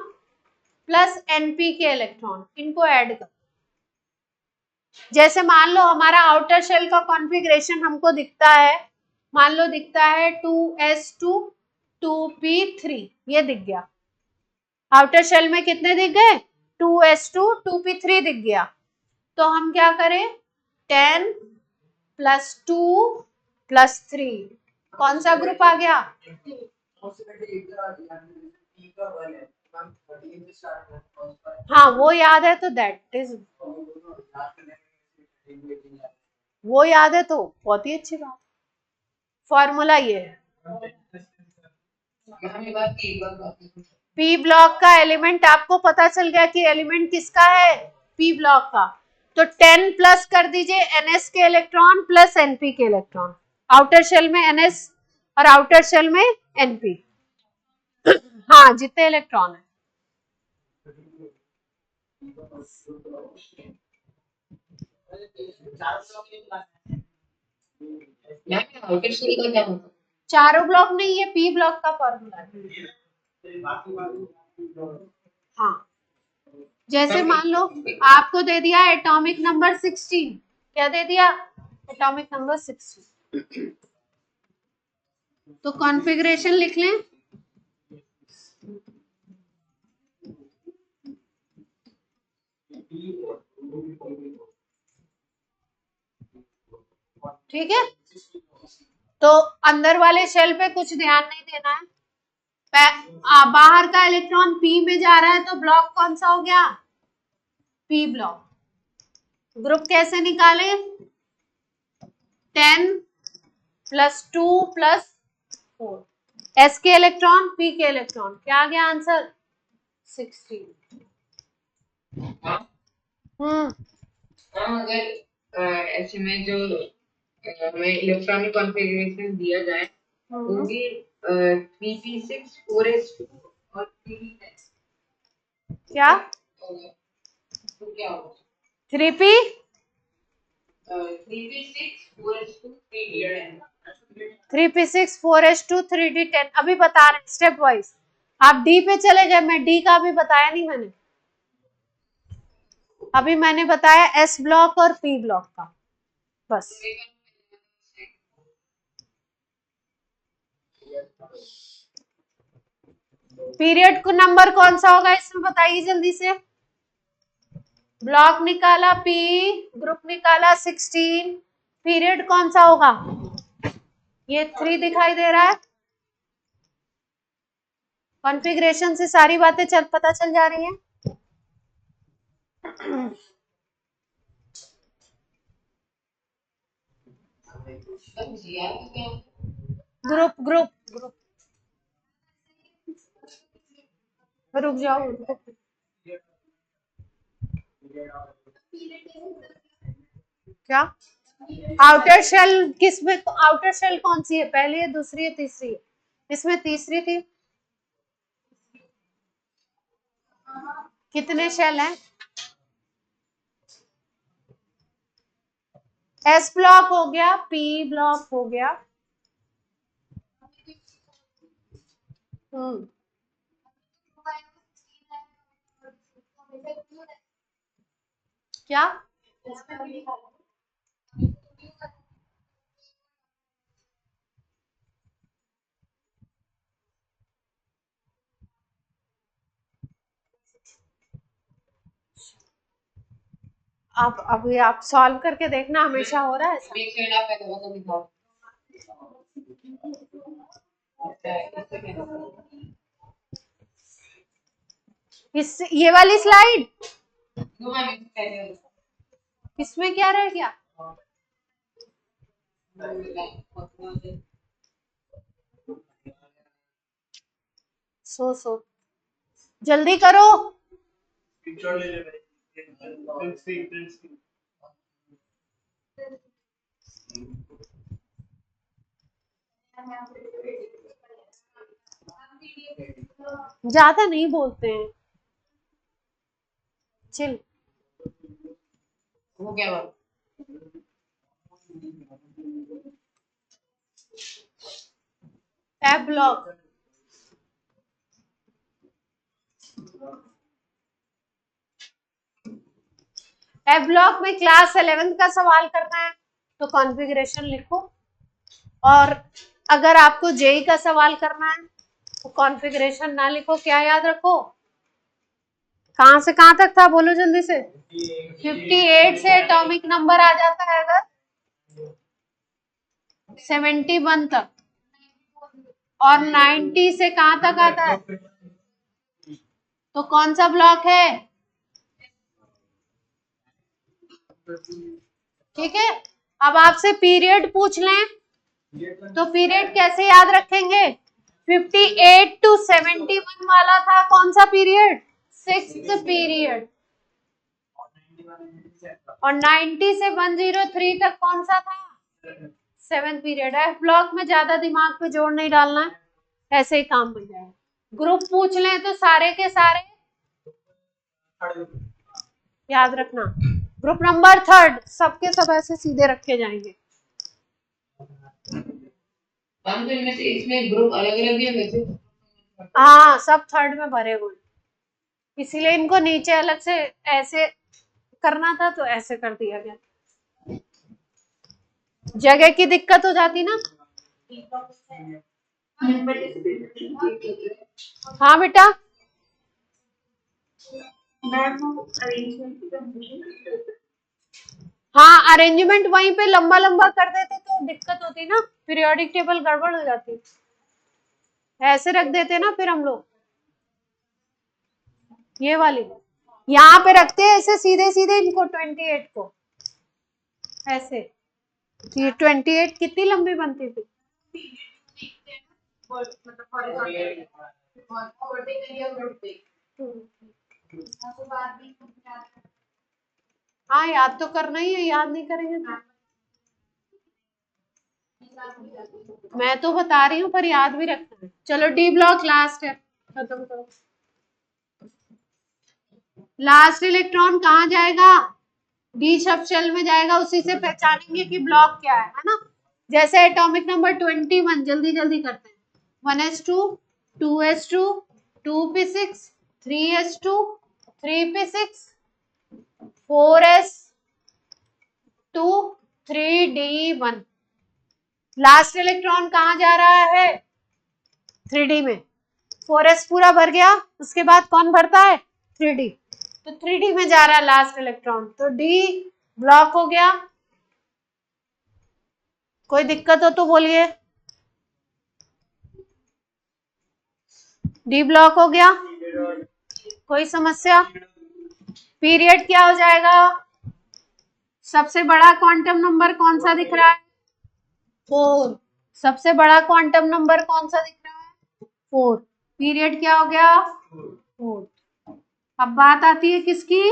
[SPEAKER 1] प्लस NP के इलेक्ट्रॉन, इनको ऐड करो। जैसे मान लो हमारा आउटर शेल का कॉन्फ़िगरेशन हमको दिखता है, मान लो दिखता है 2s2 2p3, ये दिख गया। आउटर शेल में कितने दिख गए? 2s2 2p3 दिख गया। तो हम क्या करें? 10 प्लस 2 प्लस 3, कौन सा ग्रुप आ गया? हाँ वो याद है तो दैट इज, वो याद है तो बहुत ही अच्छी बात। फॉर्मूला ये है, पी ब्लॉक का एलिमेंट आपको पता चल गया कि एलिमेंट किसका है? पी ब्लॉक का। तो 10 प्लस कर दीजिए NS के इलेक्ट्रॉन प्लस NP के इलेक्ट्रॉन। आउटर शेल में NS और आउटर शेल में NP, हाँ जितने इलेक्ट्रॉन है। चारों ब्लॉक नहीं, ये पी ब्लॉक का फॉर्मूला है। हाँ जैसे मान लो आपको दे दिया एटॉमिक नंबर 16, क्या दे दिया? Atomic number 16। तो कॉन्फ़िगरेशन लिख लें, ठीक है। तो अंदर वाले शेल पे कुछ ध्यान नहीं देना है। बाहर का इलेक्ट्रॉन P में जा रहा है तो ब्लॉक कौन सा हो गया? P block. ग्रुप कैसे निकाले? 10 प्लस 2 प्लस 4, S के इलेक्ट्रॉन P के इलेक्ट्रॉन, क्या आ गया आंसर? 16।
[SPEAKER 2] अगर ऐसे में जो हमें इलेक्ट्रॉनिक कॉन्फ़िगरेशन दिया जाए वो भी 3p6 4s2 और 3d10,
[SPEAKER 1] क्या?
[SPEAKER 2] तो क्या होगा?
[SPEAKER 1] 3p
[SPEAKER 2] 3p6 4s2 3d10,
[SPEAKER 1] 3p6 4s2 3d10 अभी बता रहे हैं स्टेप वाइज। आप डी पे चले गए, मैं डी का भी बताया नहीं मैंने। अभी मैंने बताया एस ब्लॉक और पी ब्लॉक का, बस। पीरियड को नंबर कौन सा होगा इसमें बताइए जल्दी से। ब्लॉक निकाला P, ग्रुप निकाला 16, पीरियड कौन सा होगा? ये 3 दिखाई दे रहा है। कॉन्फ़िगरेशन से सारी बातें पता चल जा रही हैं। ग्रुप ग्रुप ग्रुप, रुक जाओ, क्या आउटर शेल किसमें? आउटर शेल कौन सी है? पहली है, दूसरी है, तीसरी है? इसमें तीसरी थी। कितने शेल हैं? एस ब्लॉक हो गया, पी ब्लॉक हो गया। क्या? आप अभी आप सॉल्व करके देखना, हमेशा हो रहा है ऐसा। इस ये वाली स्लाइड इसमें क्या रह गया? सो जल्दी करो। ज्यादा नहीं बोलते हैं, चिल।
[SPEAKER 2] वो क्या बात?
[SPEAKER 1] एफ ब्लॉक, एफ ब्लॉक में क्लास 11 का सवाल करना है तो कॉन्फ़िगरेशन लिखो, और अगर आपको जेई का सवाल करना है तो कॉन्फ़िगरेशन ना लिखो। क्या याद रखो? कहां से कहां तक था, बोलो जल्दी से। 58 से एटॉमिक नंबर आ जाता है अगर 71 तक, और 90 से कहां तक आता है? तो कौन सा ब्लॉक है? ठीक है। अब आपसे पीरियड पूछ लें तो पीरियड कैसे याद रखेंगे? 58 to 71 वाला था कौन सा पीरियड? 6th period. और 90 से 103 तक कौन सा था? 7th period. एफ ब्लॉक में ज्यादा दिमाग पे जोर नहीं डालना है, ऐसे ही काम बन जाएगा। ग्रुप पूछ लें तो सारे के सारे याद रखना। ग्रुप नंबर 3 सबके सब ऐसे सीधे रखे जाएंगे।
[SPEAKER 2] इसमें ग्रुप अलग अलग है वैसे।
[SPEAKER 1] हाँ, सब 3rd में भरे हुए, इसीलिए इनको नीचे अलग से ऐसे करना था तो ऐसे कर दिया गया। जगह की दिक्कत हो जाती ना। हाँ बेटा, हाँ अरेंजमेंट वहीं पे लंबा लंबा कर देते तो दिक्कत होती ना, पीरियोडिक टेबल गड़बड़ हो जाती। ऐसे रख देते ना फिर हम लोग, ये वाली यहाँ पे रखते हैं ऐसे सीधे सीधे इनको 28 को ऐसे। ये 28 कितनी लंबी बनती थी? हाँ याद तो करना ही है, याद नहीं करेंगे तो। मैं तो बता रही हूँ पर याद भी रखना है। चलो डी ब्लॉक लास्ट है, खत्म करो। लास्ट इलेक्ट्रॉन कहाँ जाएगा? डी सब शेल में जाएगा, उसी से पहचानेंगे कि ब्लॉक क्या है ना। जैसे एटॉमिक नंबर 21, जल्दी जल्दी करते हैं। 1s2, 2s2, 2p6, 3s2, 3p6, 4s2 3d1। Last electron कहाँ जा रहा है? 3d में। 4s पूरा भर गया, उसके बाद कौन भरता है? 3d। तो 3d में जा रहा है लास्ट इलेक्ट्रॉन, तो d ब्लॉक हो गया। कोई दिक्कत हो तो बोलिए। डी ब्लॉक हो गया, कोई समस्या? पीरियड क्या हो जाएगा? सबसे बड़ा क्वांटम नंबर कौन सा दिख रहा है? 4। सबसे बड़ा क्वांटम नंबर कौन सा दिख रहा है? 4। पीरियड क्या हो गया? 4। अब बात आती है किसकी?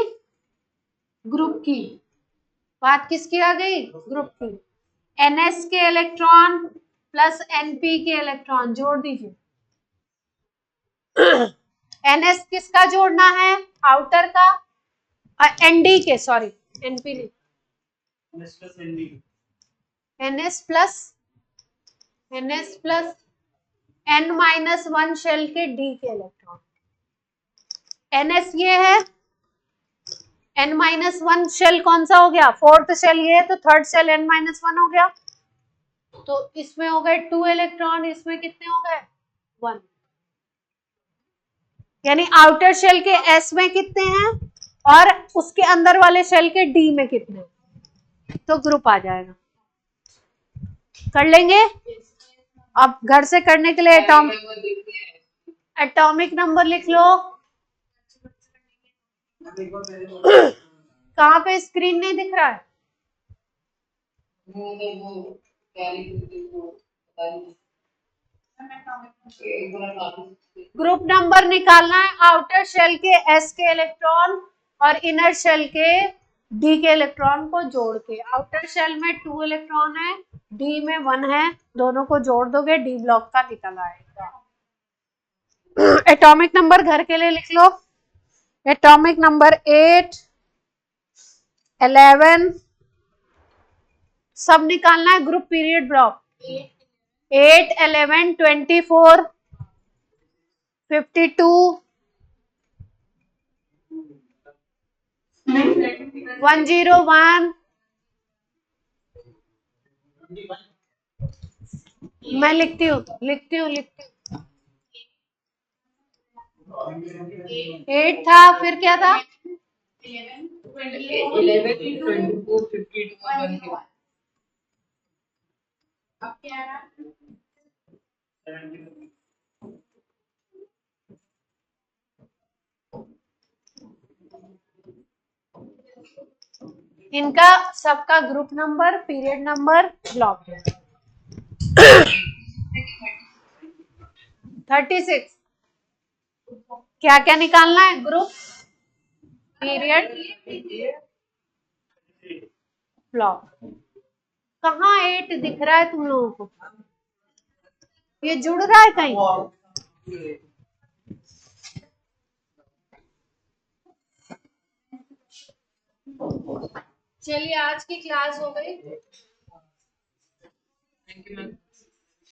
[SPEAKER 1] ग्रुप की। बात किसकी आ गई? ग्रुप की। NS के इलेक्ट्रॉन प्लस NP के इलेक्ट्रॉन जोड़ दीजिए। NS किसका जोड़ना है? आउटर का। ND के, सॉरी NP नहीं, NS प्लस N-1 शेल के D के इलेक्ट्रॉन। NS ये है, N-1 शेल कौन सा हो गया? फोर्थ शेल ये है, तो थर्ड शेल N-1 हो गया। तो इसमें हो गए 2 इलेक्ट्रॉन, इसमें कितने हो गए? 1। यानी आउटर शेल के S में कितने हैं और उसके अंदर वाले शेल के D में कितने हैं, तो ग्रुप आ जाएगा। कर लेंगे। अब घर से करने के लिए एटॉमिक नंबर लिख लो। कहाँ पे? स्क्रीन नहीं दिख रहा है? ग्रुप नंबर निकालना है आउटर शेल के S के इलेक्ट्रॉन और इनर शेल के D के इलेक्ट्रॉन को जोड़ के। आउटर शेल में 2 इलेक्ट्रॉन है, D में 1 है, दोनों को जोड़ दोगे D ब्लॉक का निकल आएगा। एटॉमिक नंबर घर के लिए लिख लो। एटॉमिक नंबर 8, 11 सब निकालना है। Group period block 8, 11, 24, 52, 101। मैं लिखती हूँ 8 था, फिर क्या था?
[SPEAKER 2] 11, 24, 52, 101।
[SPEAKER 1] अब क्या रहा? इनका सबका group number, period number, block है। 36। क्या क्या निकालना है? Group, period, block. कहाँ 8 दिख रहा है तुम लोगों को? ये जुड़ रहा है कहीं? चलिए आज की क्लास हो गई।
[SPEAKER 2] Thank you, ma'am.